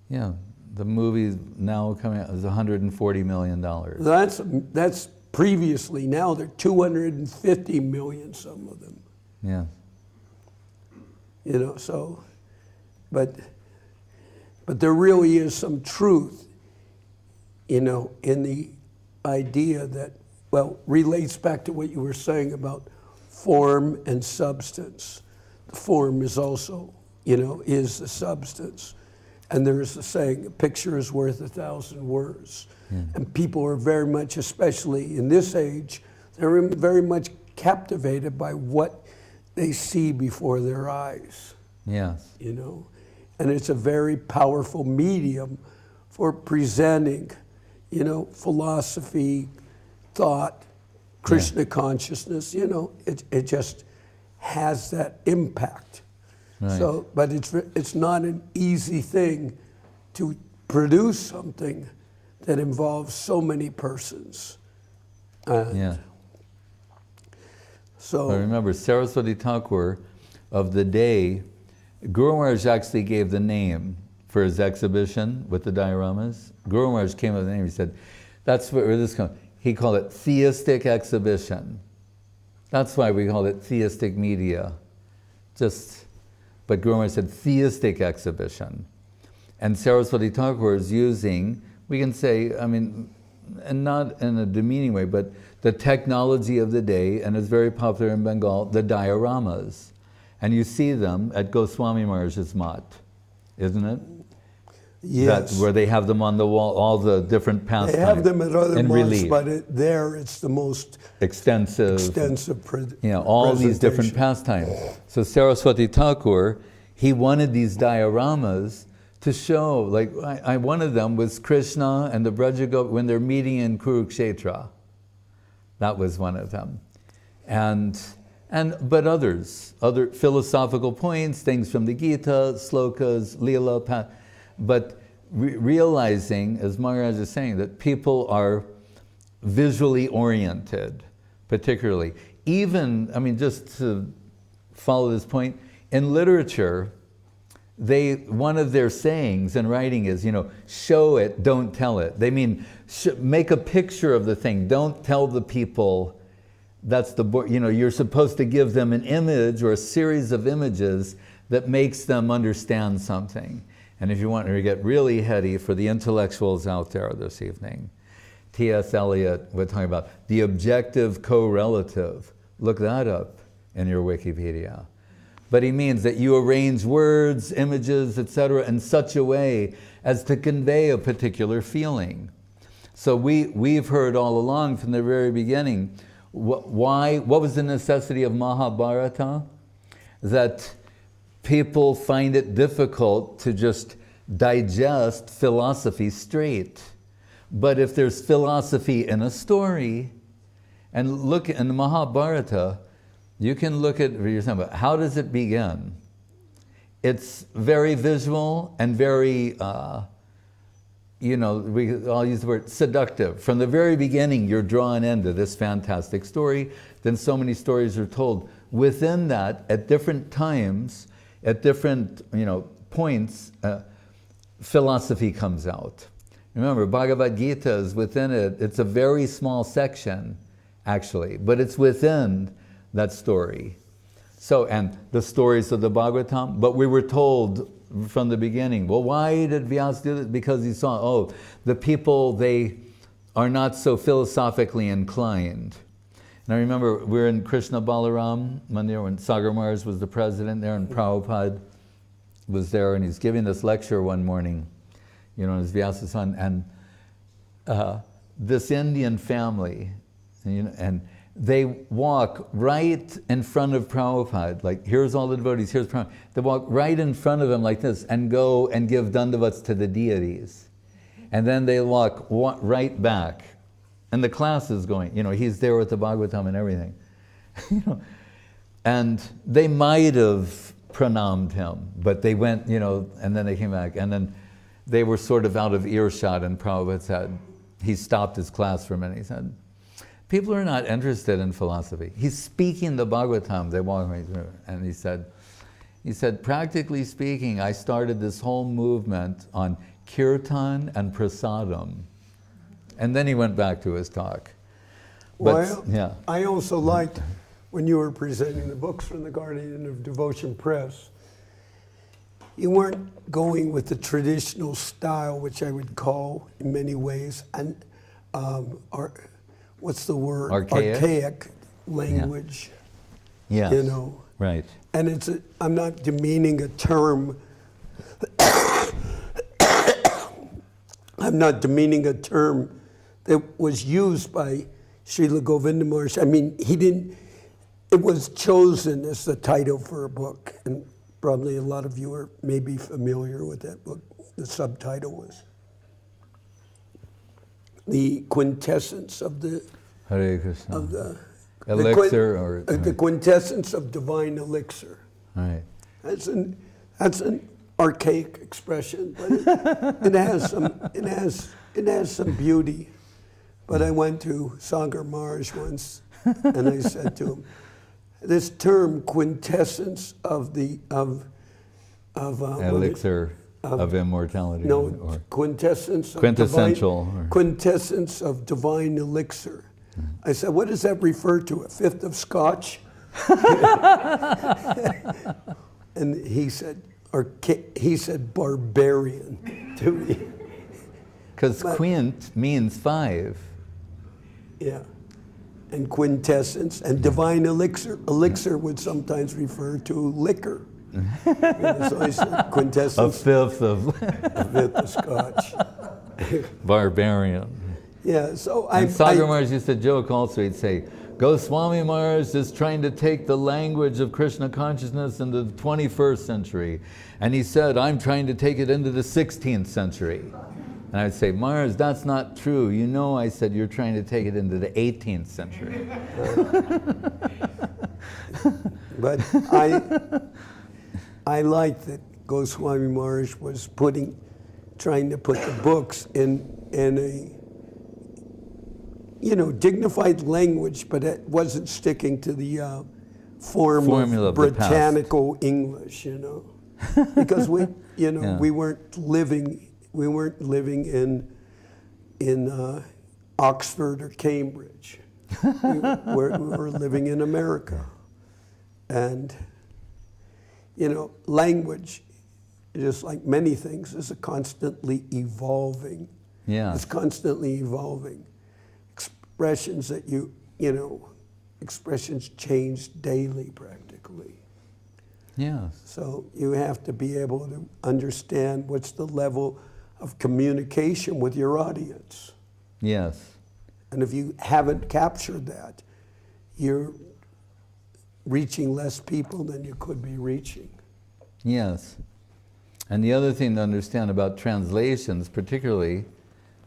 Yeah, the movie now coming out is $140 million. That's previously. Now they're 250 million, some of them. Yeah. But there really is some truth, in the idea that, relates back to what you were saying about form and substance. The form is also, is the substance. And there is the saying, a picture is worth 1,000 words. Yeah. And people are very much, especially in this age, they're very much captivated by what they see before their eyes. Yes. And it's a very powerful medium for presenting, philosophy, thought, Krishna consciousness, it just has that impact. Right. But it's not an easy thing to produce something that involves so many persons. Yeah. So I remember Saraswati Thakur of the day, Guru Maharaj actually gave the name for his exhibition with the dioramas. Guru Maharaj came up with the name. He said, "That's where this comes." He called it theistic exhibition. That's why we call it theistic media. But Guru Maharaj said theistic exhibition. And Saraswati Thakur is using, we can say, and not in a demeaning way, but the technology of the day, and it's very popular in Bengal, the dioramas. And you see them at Goswami Maharaj's mat, isn't it? Yes. Where they have them on the wall, all the different pastimes. They have them at other mats, but it's the most extensive all these different pastimes. So Saraswati Thakur, he wanted these dioramas to show, one of them was Krishna and the Brajagopis when they're meeting in Kurukshetra. That was one of them. But other philosophical points, things from the Gita, slokas, lila, but realizing, as Maharaj is saying, that people are visually oriented, particularly. Even, just to follow this point, in literature, one of their sayings in writing is, show it, don't tell it. They mean, make a picture of the thing. Don't tell the people that's you're supposed to give them an image or a series of images that makes them understand something. And if you want to get really heady for the intellectuals out there this evening, T.S. Eliot, we're talking about the objective correlative. Look that up in your Wikipedia. But he means that you arrange words, images, etc. in such a way as to convey a particular feeling. So we've heard all along from the very beginning, what was the necessity of Mahabharata? That people find it difficult to just digest philosophy straight. But if there's philosophy in a story, and look in the Mahabharata, you can look at how does it begin? It's very visual and very, I'll use the word seductive. From the very beginning, you're drawn into this fantastic story. Then so many stories are told. Within that, at different times, at different points, philosophy comes out. Remember, Bhagavad Gita is within it. It's a very small section, actually, but it's within that story. So, and the stories of the Bhagavatam, but we were told from the beginning, well, why did Vyasa do this? Because he saw, the people, they are not so philosophically inclined. And I remember we were in Krishna Balaram Mandir when Sagar Maharaj was the president there, and Prabhupada was there, and he's giving this lecture one morning, his Vyasa son, and this Indian family, and they walk right in front of Prabhupada, like here's all the devotees, here's Prabhupada. They walk right in front of him like this and go and give dandavats to the deities. And then they walk right back. And the class is going, he's there with the Bhagavatam and everything. And they might have pranamed him, but they went, and then they came back. And then they were sort of out of earshot, and Prabhupada said, he stopped his class for a minute. He said, people are not interested in philosophy. He's speaking the Bhagavatam, they walk right through. And he said, practically speaking, I started this whole movement on kirtan and prasadam. And then he went back to his talk. Well, yeah. I also liked when you were presenting the books from the Guardian of Devotion Press, you weren't going with the traditional style, which I would call in many ways, and what's the word? Archaic language. Yeah. Right. And I'm not demeaning a term. I'm not demeaning a term that was used by Srila Govinda Maharaj. I mean, it was chosen as the title for a book, and probably a lot of you are maybe familiar with that book. The subtitle was The Quintessence of the Hare Krishna. Of the elixir, the quintessence of divine elixir. Right. That's an archaic expression, but it has some beauty. But I went to Sagar Maharaj once, and I said to him, this term quintessence of elixir of immortality. No, or quintessence. Quintessential. Quintessence of divine elixir. I said, what does that refer to? A fifth of scotch? And he said barbarian to me. Because quint means 5. Yeah. And quintessence and divine elixir. Elixir would sometimes refer to liquor. So I said quintessence. A fifth of scotch. Barbarian. Yeah, so Sagar Maharaj used to joke also, he'd say, Goswami Maharaj is trying to take the language of Krishna consciousness into the 21st century. And he said, I'm trying to take it into the 16th century. And I'd say, Maharaj, that's not true. I said, you're trying to take it into the 18th century. But I like that Goswami Maharaj was trying to put the books in a dignified language, but it wasn't sticking to the form of Britannical English, because we, you know, we weren't living in Oxford or Cambridge. we were living in America. And, you know, language, just like many things, is a constantly evolving. Yeah. It's constantly evolving. Expressions that you know, expressions change daily practically. Yes. So you have to be able to understand what's the level of communication with your audience. Yes. And if you haven't captured that, you're reaching less people than you could be reaching. Yes. And the other thing to understand about translations, particularly,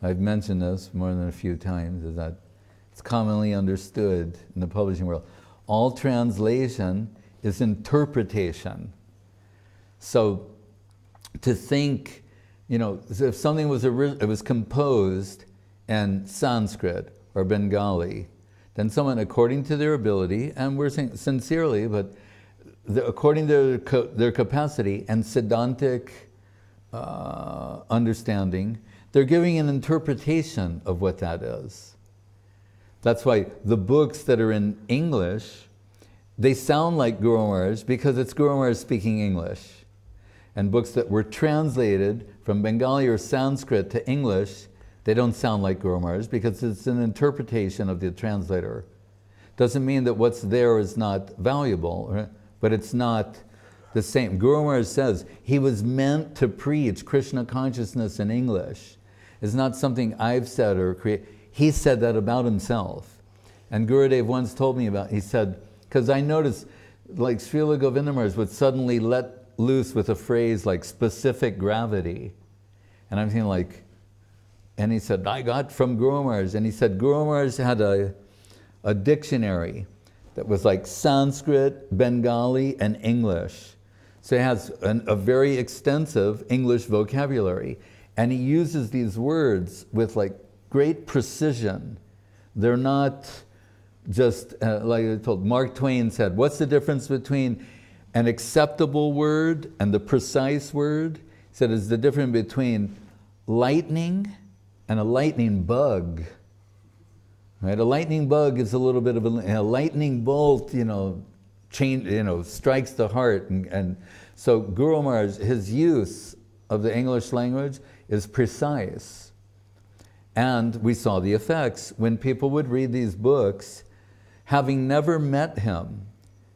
I've mentioned this more than a few times, is that it's commonly understood in the publishing world. All translation is interpretation. So to think, you know, if something was it was composed in Sanskrit or Bengali, then someone, according to their ability, and we're saying sincerely, but according to their capacity and Siddhantic understanding, they're giving an interpretation of what that is. That's why the books that are in English, they sound like Guru Maharaj because it's Guru Maharaj speaking English. And books that were translated from Bengali or Sanskrit to English, they don't sound like Guru Maharaj because it's an interpretation of the translator. Doesn't mean that what's there is not valuable, right? But it's not the same. Guru Maharaj says he was meant to preach Krishna consciousness in English. It's not something I've said or created. He said that about himself. And Gurudev once told me about, he said, because I noticed like Srila Govinda Maharaj would suddenly let loose with a phrase like specific gravity. And I'm thinking like, and he said, I got from Guru Maharaj. And he said Guru Maharaj had a dictionary that was like Sanskrit, Bengali, and English. So he has a very extensive English vocabulary. And he uses these words with like great precision. They're not just, like I told, Mark Twain said, what's the difference between an acceptable word and the precise word? He said, it's the difference between lightning and a lightning bug. Right? A lightning bug is a little bit of a lightning bolt, you know, strikes the heart. And so Guru Maharaj, his use of the English language is precise. And we saw the effects. When people would read these books, having never met him,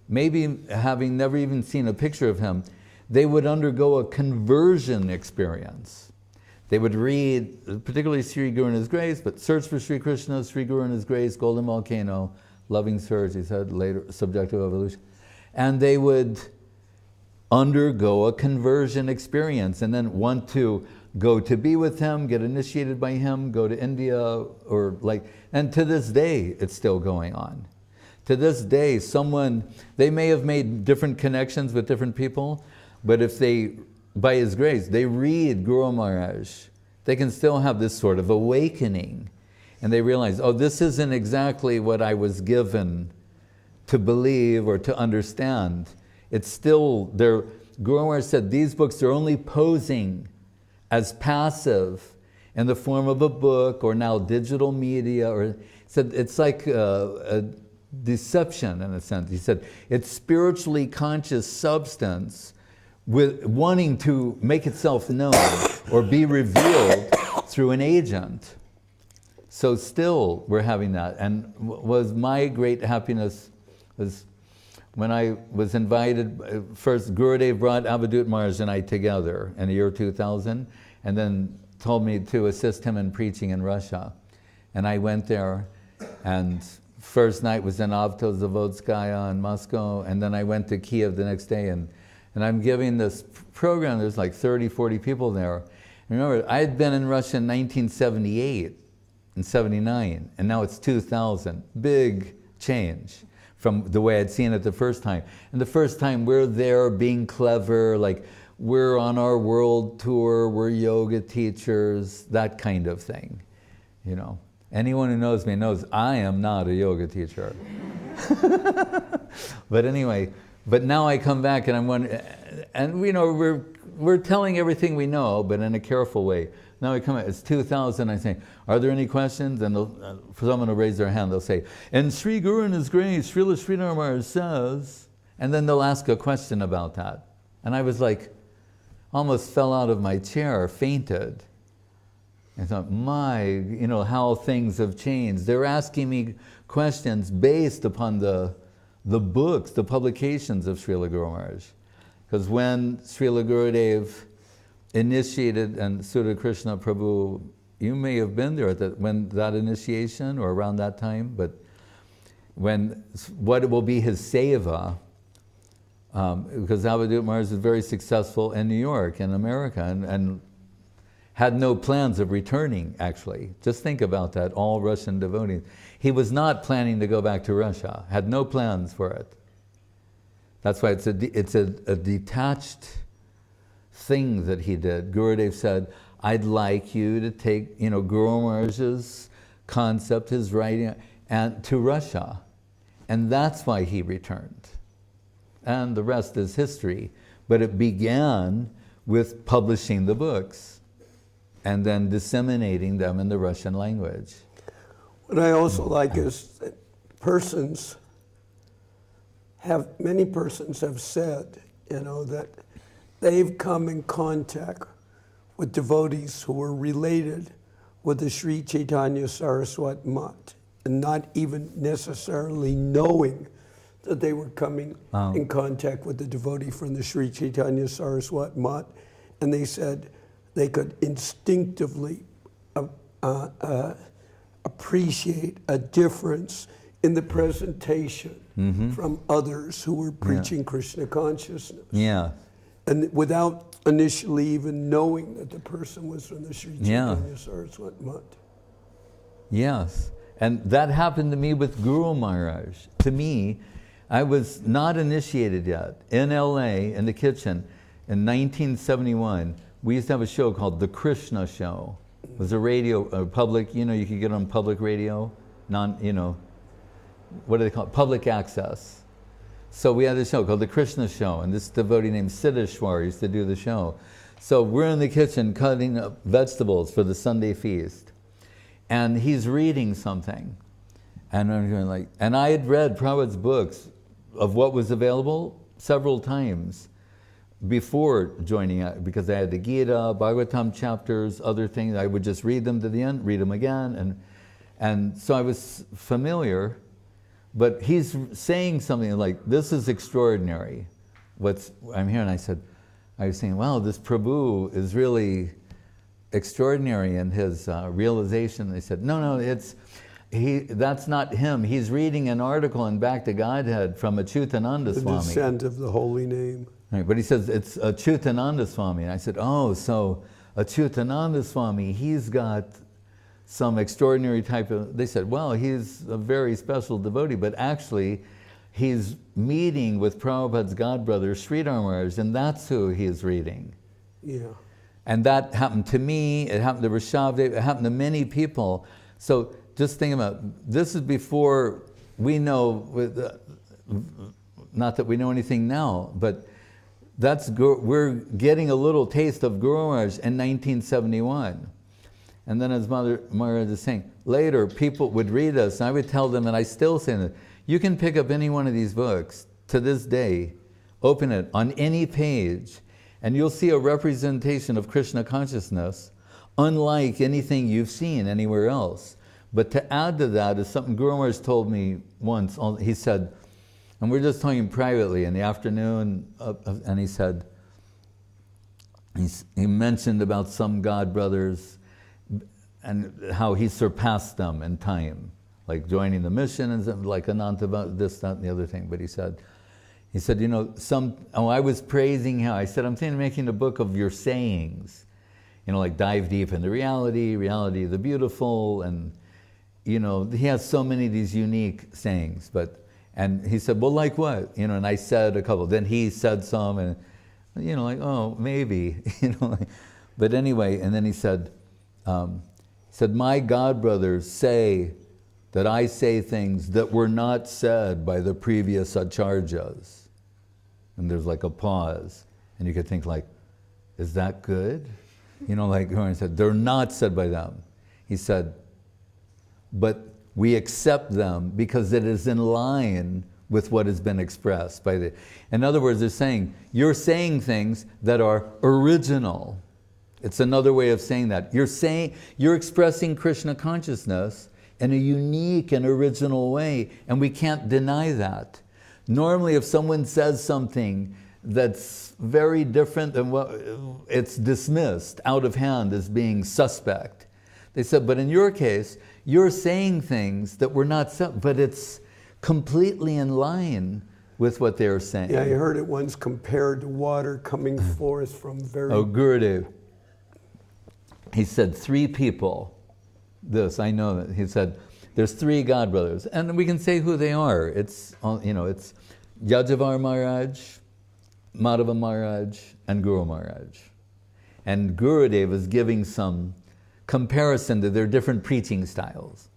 maybe having never even seen a picture of him, they would undergo a conversion experience. They would read, particularly Sri Guru and His Grace, but Search for Sri Krishna, Sri Guru and His Grace, Golden Volcano, Loving Surge, he said later, Subjective Evolution. And they would undergo a conversion experience and then want to go to be with him, get initiated by him, go to India, or like, and to this day, it's still going on. To this day, they may have made different connections with different people, but if they, by His grace, they read Guru Maharaj, they can still have this sort of awakening. And they realize, oh, this isn't exactly what I was given to believe or to understand. It's still, Guru Maharaj said, these books are only posing as passive in the form of a book or now digital media, or said it's like a deception in a sense. He said it's spiritually conscious substance with wanting to make itself known or be revealed through an agent. So still we're having that. And was my great happiness was when I was invited, first Gurudev brought Avadut Maharaj and I together in the year 2000, and then told me to assist him in preaching in Russia. And I went there, and first night was in Avtozavodskaya in Moscow, and then I went to Kiev the next day, and I'm giving this program, there's like 30, 40 people there. And remember, I had been in Russia in 1978 and 79, and now it's 2000. Big change from the way I'd seen it the first time. And the first time we're there being clever, like we're on our world tour, we're yoga teachers, that kind of thing, you know. Anyone who knows me knows I am not a yoga teacher. But anyway, but now I come back and I'm wondering, and we know we're telling everything we know, but in a careful way. Now we come, it's 2000, I say, are there any questions? And someone will raise their hand, they'll say, and Sri Guru in His grace, Srila Sridhar Maharaj says, and then they'll ask a question about that. And I was like, almost fell out of my chair, fainted. I thought, how things have changed. They're asking me questions based upon the books, the publications of Srila Guru Maharaj. Because when Srila Gurudev initiated, and Sudha Krishna Prabhu, you may have been there at when that initiation or around that time, but what will be his seva, because Avadut Maharaj is very successful in New York and America, and had no plans of returning, actually. Just think about that, all Russian devotees. He was not planning to go back to Russia, had no plans for it. That's why it's a detached thing that he did. Gurudev said, I'd like you to take Guru Maharaj's concept, his writing, and to Russia. And that's why he returned. And the rest is history. But it began with publishing the books and then disseminating them in the Russian language. What I also like is that many persons have said, that they've come in contact with devotees who were related with the Sri Chaitanya Saraswat Mat, and not even necessarily knowing that they were coming in contact with the devotee from the Sri Chaitanya Saraswat Mat, and they said they could instinctively appreciate a difference in the presentation from others who were preaching Krishna consciousness. Yeah. And without initially even knowing that the person was from the Sri Chaitanya Saraswat Mat. Yes. And that happened to me with Guru Maharaj. To me, I was not initiated yet. In LA, in the kitchen, in 1971, we used to have a show called The Krishna Show. It was a public, you could get on public radio, what do they call it? Public access. So we had a show called The Krishna Show, and this devotee named Siddheshwar used to do the show. So we're in the kitchen cutting up vegetables for the Sunday feast, and he's reading something. And I'm going like, and I had read Prabhupada's books of what was available several times before joining it, because I had the Gita, Bhagavatam chapters, other things. I would just read them to the end, read them again, and so I was familiar. But he's saying something like, this is extraordinary, I'm here, and I was saying, wow, this Prabhu is really extraordinary in his realization. They said, no, that's not him. He's reading an article in Back to Godhead from Achyutananda Swami. The descent of the holy name. Right, but he says it's Achyutananda Swami. And I said, oh, so Achyutananda Swami, he's got some extraordinary type of, they said, well, he's a very special devotee, but actually he's meeting with Prabhupada's godbrother, Sridhar Maharaj, and that's who he is reading. Yeah. And that happened to me, it happened to Rishabdev, it happened to many people. So just think about, this is before we know, not that we know anything now, but we're getting a little taste of Guru Maharaj in 1971. And then as Maharaja is saying, later people would read us, and I would tell them, and I still say that, you can pick up any one of these books to this day, open it on any page, and you'll see a representation of Krishna consciousness unlike anything you've seen anywhere else. But to add to that is something Guru Maharaj told me once. He said, and we're just talking privately in the afternoon, and he said, he mentioned about some god brothers and how he surpassed them in time, like joining the mission and like Ananta, this, that, and the other thing. But he said, I was praising him. I said, I'm thinking of making a book of your sayings, like dive deep into reality of the beautiful, and he has so many of these unique sayings. And he said, well, like what? And I said a couple. Then he said some, and like, oh, maybe, But anyway, and then he said, my godbrothers say that I say things that were not said by the previous acharyas. And there's like a pause. And you could think like, is that good? You know, like Guru said, they're not said by them. He said, but we accept them because it is in line with what has been expressed by the... In other words, they're saying, you're saying things that are original. It's another way of saying that. You're expressing Krishna consciousness in a unique and original way, and we can't deny that. Normally, if someone says something that's very different than what, it's dismissed out of hand as being suspect. They said, but in your case, you're saying things that were not said, but it's completely in line with what they're saying. Yeah, I heard it once compared to water coming forth from very... Oh, Gurudev. He said 3 people, this, I know that. He said, there's 3 God brothers, and we can say who they are. It's, you know, it's Yajavar Maharaj, Madhava Maharaj, and Guru Maharaj. And Gurudev is giving some comparison to their different preaching styles.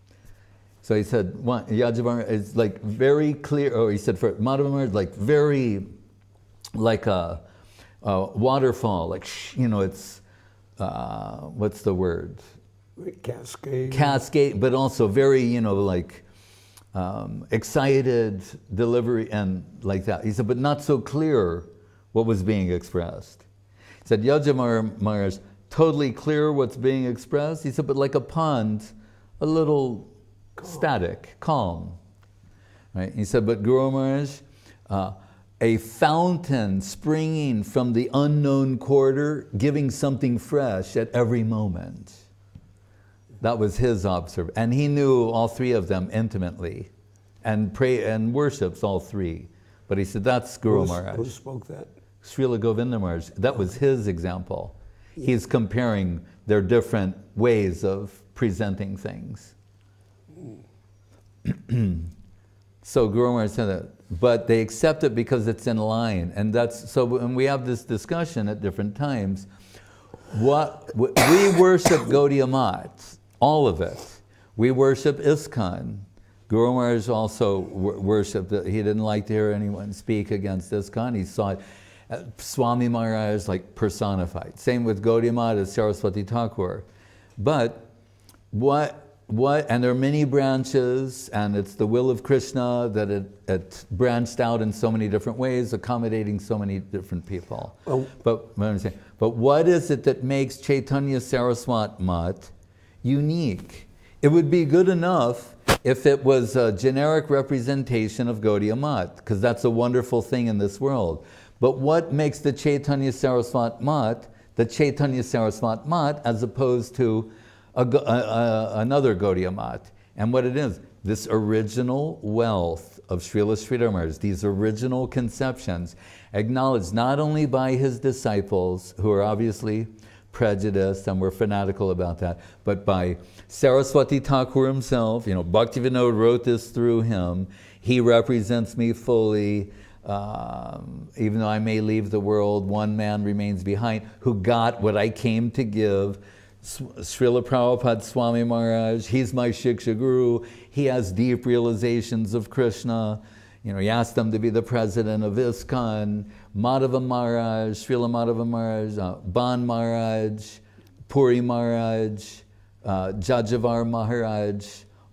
So he said, Yajavar is like very clear, or he said for Madhava Maharaj, like very, like a waterfall, like, you know, it's, what's the word? Cascade. Cascade, but also very, you know, like excited delivery and like that. He said, but not so clear what was being expressed. He said, Yajavar Maharaj, totally clear what's being expressed. He said, but like a pond, a little static, calm. Right? He said, but Guru Maharaj, a fountain springing from the unknown quarter, giving something fresh at every moment. That was his observation. And he knew all 3 of them intimately and worships all 3. But he said, that's Guru Maharaj. Who spoke that? Srila Govinda Maharaj. That was his example. Yeah. He's comparing their different ways of presenting things. So Guru Maharaj said that, but they accept it because it's in line. And that's, so when we have this discussion at different times, we worship Gaudiya Math, all of it. We worship ISKCON. Guru Maharaj also worshipped it. He didn't like to hear anyone speak against ISKCON. He saw it. Swami Maharaj like personified. Same with Gaudiya Math as Saraswati Thakur. But and there are many branches, and it's the will of Krishna that it branched out in so many different ways, accommodating so many different people. Oh. But what is it that makes Chaitanya Saraswat Math unique? It would be good enough if it was a generic representation of Gaudiya Math, because that's a wonderful thing in this world. But what makes the Chaitanya Saraswat Math as opposed to another Gaudiya Math? And what it is, this original wealth of Srila Sridhar Maharaj, these original conceptions, acknowledged not only by his disciples, who are obviously prejudiced and were fanatical about that, but by Saraswati Thakur himself. You know, Bhaktivinoda wrote this through him. He represents me fully. Even though I may leave the world, one man remains behind who got what I came to give. Srila Prabhupada Swami Maharaj, he's my Shiksha Guru. He has deep realizations of Krishna. You know, he asked them to be the president of ISKCON. Madhava Maharaj, Srila Madhava Maharaj, Ban Maharaj, Puri Maharaj, Jajavar Maharaj,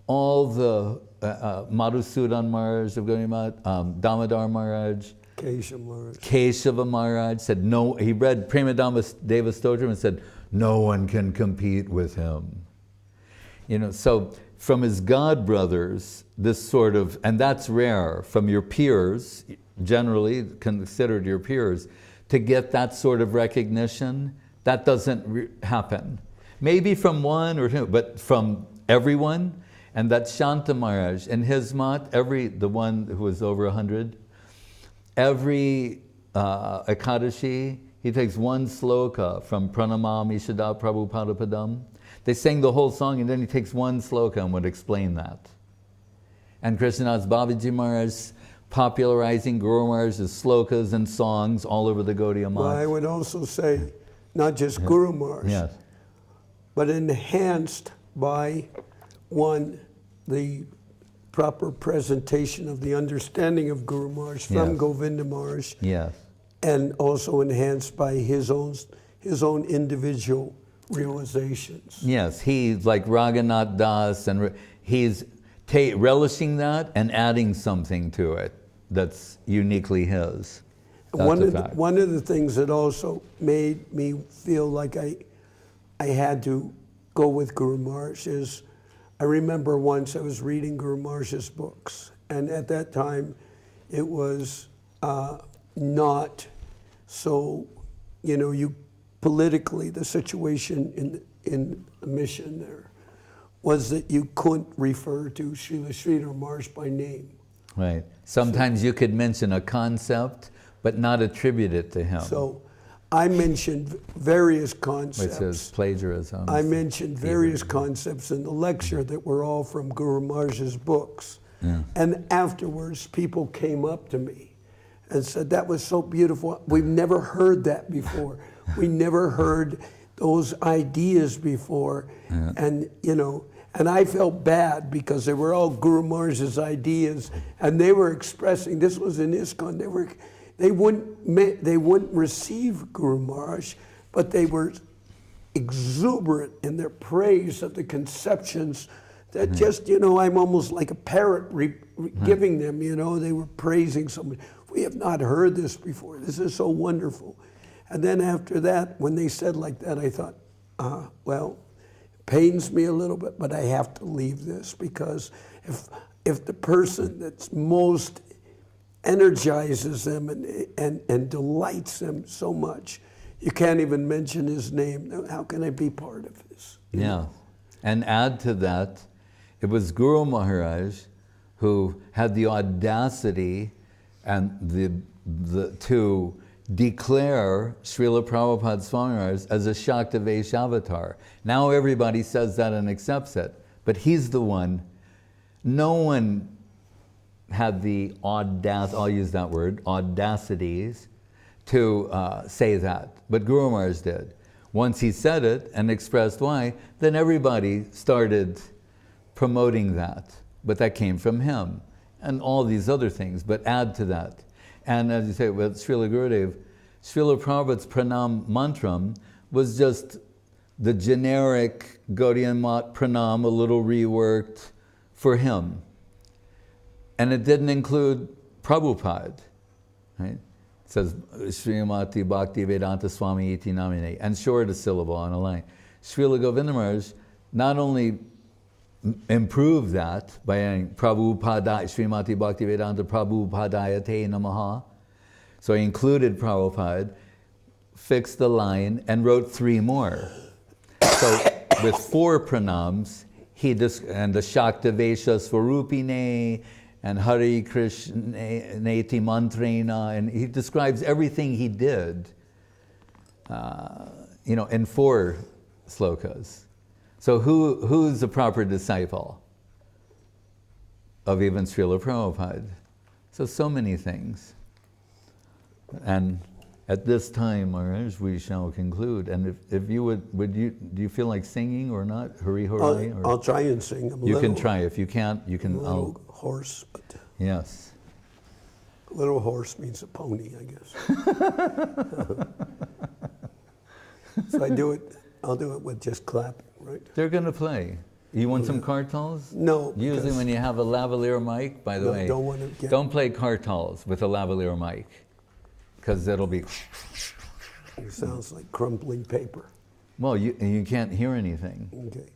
all the Madhusudan Maharaj of Gaudiya Math, Damodar Maharaj, Keshava Maharaj said no. He read Premadama Deva Stotram and said, no one can compete with him. You know, so from his god brothers, this sort of, and that's rare, from your peers, generally considered your peers, to get that sort of recognition, that doesn't happen. Maybe from one or two, but from everyone. And that Shanta Maharaj, in his mat, the one who was over 100, every Ekadashi, he takes one sloka from Pranamam Ishada Prabhupada Padam. They sang the whole song and then he takes one sloka and would explain that. And Krishnadas Babaji Maharaj popularizing Guru Maharaj's slokas and songs all over the Gaudiya Math. Well, I would also say, not just Guru Maharaj, yes, but enhanced by the proper presentation of the understanding of Guru Maharaj from yes, Govinda Maharaj. yes, and also enhanced by his own individual realizations. Yes, he's like Raghunath Das, and he's relishing that and adding something to it that's uniquely his. One of the things that also made me feel like I had to go with Guru Maharaj is, I remember once I was reading Guru Maharaj's books, and at that time it was not so, politically, the situation in the mission there was that you couldn't refer to Srila Sridhar Maharaj by name. Right. Sometimes you could mention a concept, but not attribute it to him. So I mentioned various concepts. Which is plagiarism. I mentioned various concepts in the lecture that were all from Guru Maharaj's books. Yeah. And afterwards, people came up to me and said, that was so beautiful. We've never heard that before. We never heard those ideas before. Yeah. And, and I felt bad because they were all Guru Maharaj's ideas, and they were expressing, this was in ISKCON, they wouldn't receive Guru Maharaj, but they were exuberant in their praise of the conceptions that just, I'm almost like a parrot giving them, they were praising somebody. We have not heard this before. This is so wonderful. And then after that, when they said like that, I thought, well, it pains me a little bit, but I have to leave this, because if the person that's most energizes them and delights them so much, you can't even mention his name. How can I be part of this? Yeah. And add to that, it was Guru Maharaj who had the audacity and to declare Srila Prabhupada Swami Maharaj as a Shaktavesh avatar. Now everybody says that and accepts it, but he's the one. No one had the I'll use that word, audacities to say that, but Guru Maharaj did. Once he said it and expressed why, then everybody started promoting that, but that came from him, and all these other things, but add to that. And as you say, with Srila Gurudev, Srila Prabhupada's Pranam Mantram was just the generic Gaudiya Mat Pranam, a little reworked for him. And it didn't include Prabhupada, right? It says, Srimati Bhakti Vedanta Swami Iti Namine, and short a syllable on a line. Srila Govinda Maharaj not only improved that by adding Prabhupada, Srimati Bhakti Vedanta Prabhupadaya Te Namaha. So he included Prabhupada, fixed the line, and wrote 3 more. So with 4 pranams, and the Shaktavesha Swarupine, and Hare Krishna Neti Mantrena, and he describes everything he did, in 4 slokas. So who's the proper disciple of even Srila Prabhupada? So many things. And at this time, Maharaj, we shall conclude. And if you do you feel like singing or not? Hari Hari? I'll try and sing. You can try. If you can't, you can. A little hoarse, but yes. A little horse means a pony, I guess. So I'll do it with just clapping, right? They're going to play. You want some kartals? No. Usually when you have a lavalier mic, by the way, don't play kartals with a lavalier mic, because it'll be... It sounds like crumpling paper. Well, you can't hear anything. Okay.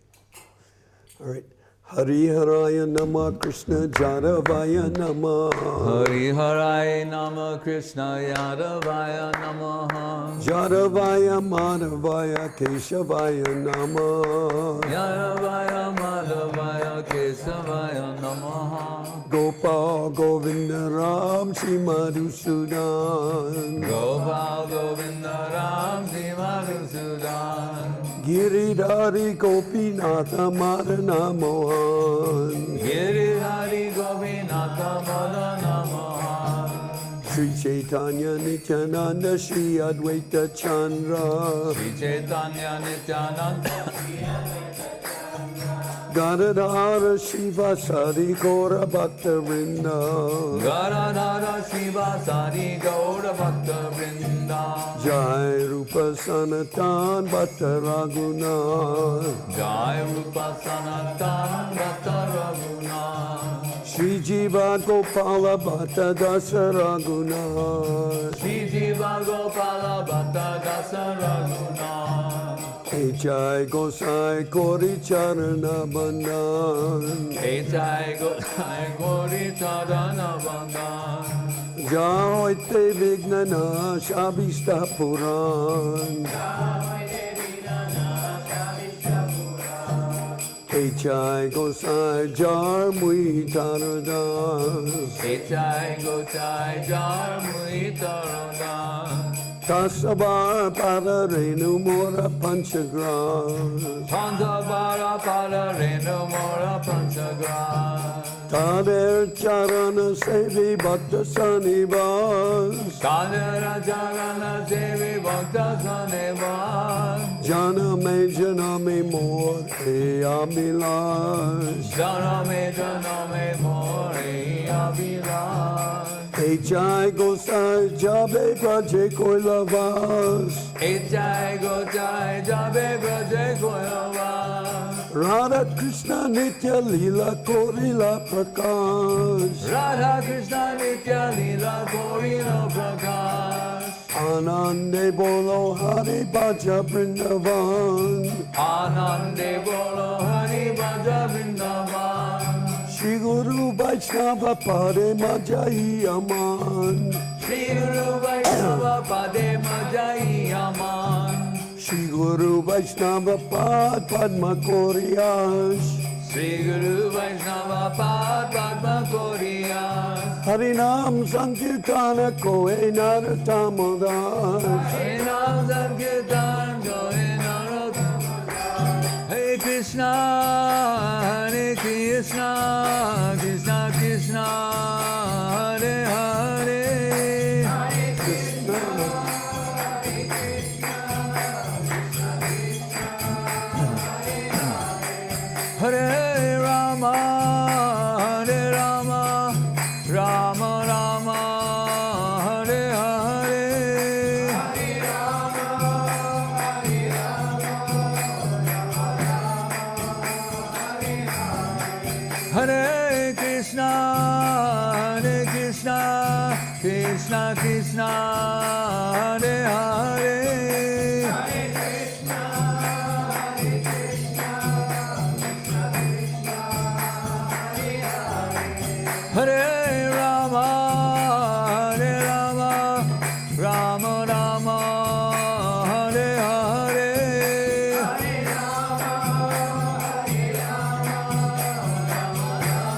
All right. Hari Haraya Nama Krishna Jadavaya Nama. Hari Haraya Nama Krishna Yadavaya Nama. Jadavaya Madhavaya Keshavaya Nama. Yadavaya Madhavaya Keshavaya Nama. Gopal Govinda Ram Shri Madhusudan. Gopal Govinda Ram Shri Madhusudan. Giridhari Gopinatha Madana Mohan. Giridhari Gopinatha Madana Mohan. Sri Chaitanya Nityananda Sri Advaita Chandra. Sri Chaitanya Nityananda Gadadhara Shiva Sadi Gaura Bhakta Vrinda. Gadadhara Shiva Sadi Gaura Bhakta Vrinda. Jai Rupa Sanatan Bhatta Raghunath. Jai Rupa Sanatan Bhatta Raghunath. Shri Jiva Gopala Bhatta Dasa Raghunath. Shri Jiva Gopala Bhatta Dasa Raghunath. Jai Gosai Kori Charana Bandhan. Jai Gosai Kori Charana Bandhan. Jai Te Vignana Shabishta Puran. Jai Gosai Jar Mui Taradas. Jai Gosai Jar Mui Taradas. Tasabar Pada Renu Mora Panchagras. Pantabara Pada Renu Mora Panchagras. Tader Charana Sevi Bhakta Sanivas. Tader Charana Sevi Bhakta Sanivas. Janame More Abhilash. Janame More Abhilash. Jai Gosai Jabe Braje Koilavas. Jai Gosai Jabe Braje Koilavas. Radha Krishna Nitya Lila Korila Prakash. Radha Krishna Nitya Lila Korila Prakash. Anande Bolo Hari Bhaja Vrindavan. Anande Bolo Hari Bhaja Vrindavan. Shri Guru Vaishnava Pade Majai Aman. Shri Guru Vaishnava Pade Majai Aman. Shri Guru Vaishnava Pad Padma Koriyash. Shri Guru Vaishnava Pad Padma Koriyash. Harinam Sankirtana Koe Naratamadash. Harinam Sankirtan Koe Naratamadash. Hare Krishna, Hare Krishna, Krishna Krishna, Hare Hare. Hare Krishna, Hare Krishna, Krishna Krishna, Hare Hare. Hare Rama, Hare Rama, Rama Rama, Hare Hare. Hare Rama, Hare Rama, Hare Krishna, Hare Krishna, Krishna Krishna, Hare Hare. Hare Krishna, Hare Krishna, Krishna Krishna, Hare Hare. Hare Rama, Hare Rama, Rama Rama, Hare Hare. Hare Rama, Hare Rama, Rama Rama,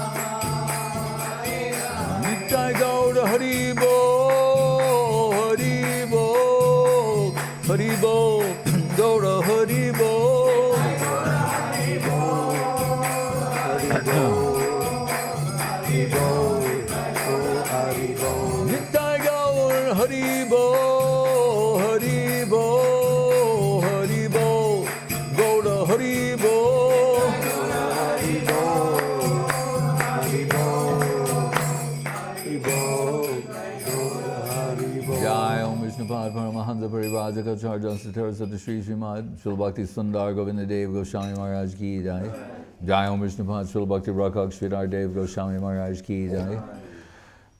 Hare Hare. Nitai Gaura Hari Bol, Hari Bol, Hari Bol, Gaura Hari Bol. Hari Bol, Hari Bol. Nitai Gaur Hari Bol, Hari Bol, Hari Bol, Gaura Hari Bol. Hari Bol, Hari Bol, Hari Bol, Hari Bol. Jai Om Vishnupad Paramahansa Parivajaka Charjan Satara Sata Shri Srimad Srila Bhakti Sundar Govinda Dev Goswami Maharaj Ki Jai. Jai Om Vishnupad Srila Bhakti Rakak Sridhar Dev Goswami Maharaj Ki Jai.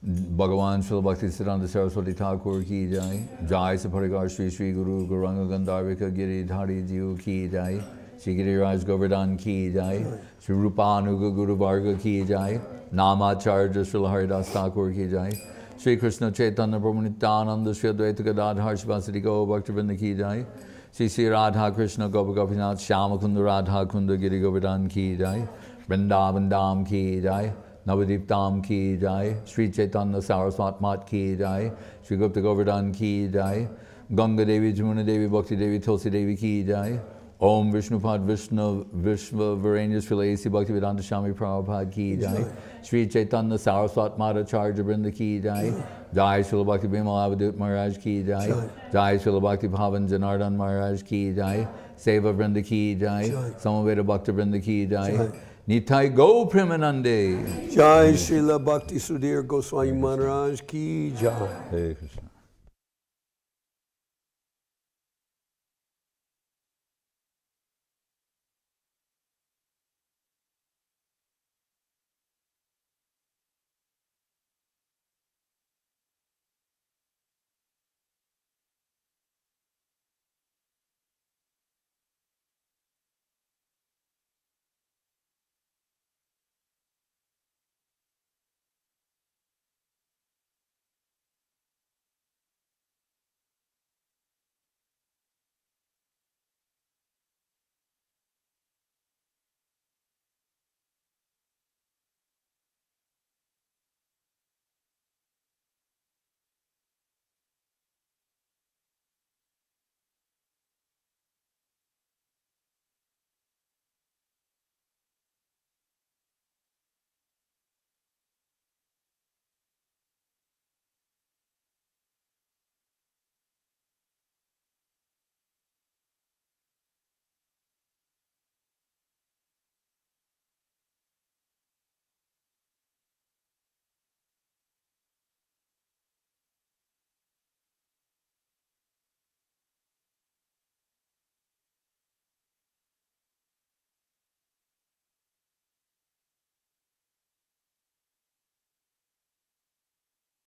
Bhagavan Srila Bhakti Siddhanta Saraswati Thakur Ki Jai. Jai Saparigar Shri Shri Guru Gauranga Gandharvika Giridhari Jiu Ki Jai. Shri Giriraj Govardhan Ki Jai. Shri Rupanuga Guru Varga Ki Jai. Namacharya Srila Haridas Thakur Ki Jai. Shri Krishna Chaitanya Prabhu Nityananda Shri Advaita Gadadhar Shivasati Go Bhaktivinoda Ki Jai. Shri Sri Radha Krishna Gopa Gopinath Shyama Kunda Radha Kunda Giri Govardhan Ki Jai. Vrindavan Dham Ki Jai. Navadip Dham Ki Jai. Shri Chaitanya Saraswat Mat Ki Jai. Shri Gupta Govardhan Ki Jai. Ganga Devi Jamuna Devi Bhakti Devi Tulsi Devi Ki Jai. Om Vishnupad Vishnu Vishva Varenya Srila A.C. Bhaktivedanta Swami Prabhupada Ki Jai. Shri Chaitanya Saraswat Madhacharya Brinda Ki Jai. Jai Srila Bhakti Bimal Avadut Maharaj ki jai. Jai Srila Bhakti Bhavan Janardan Maharaj ki jai. Seva Vrinda ki jai. Samaveda Bhakta Vrinda ki jai. Nitai Go Premanande. Jai Srila Bhakti Sudhir Goswami Maharaj ki jai. Hare Krishna.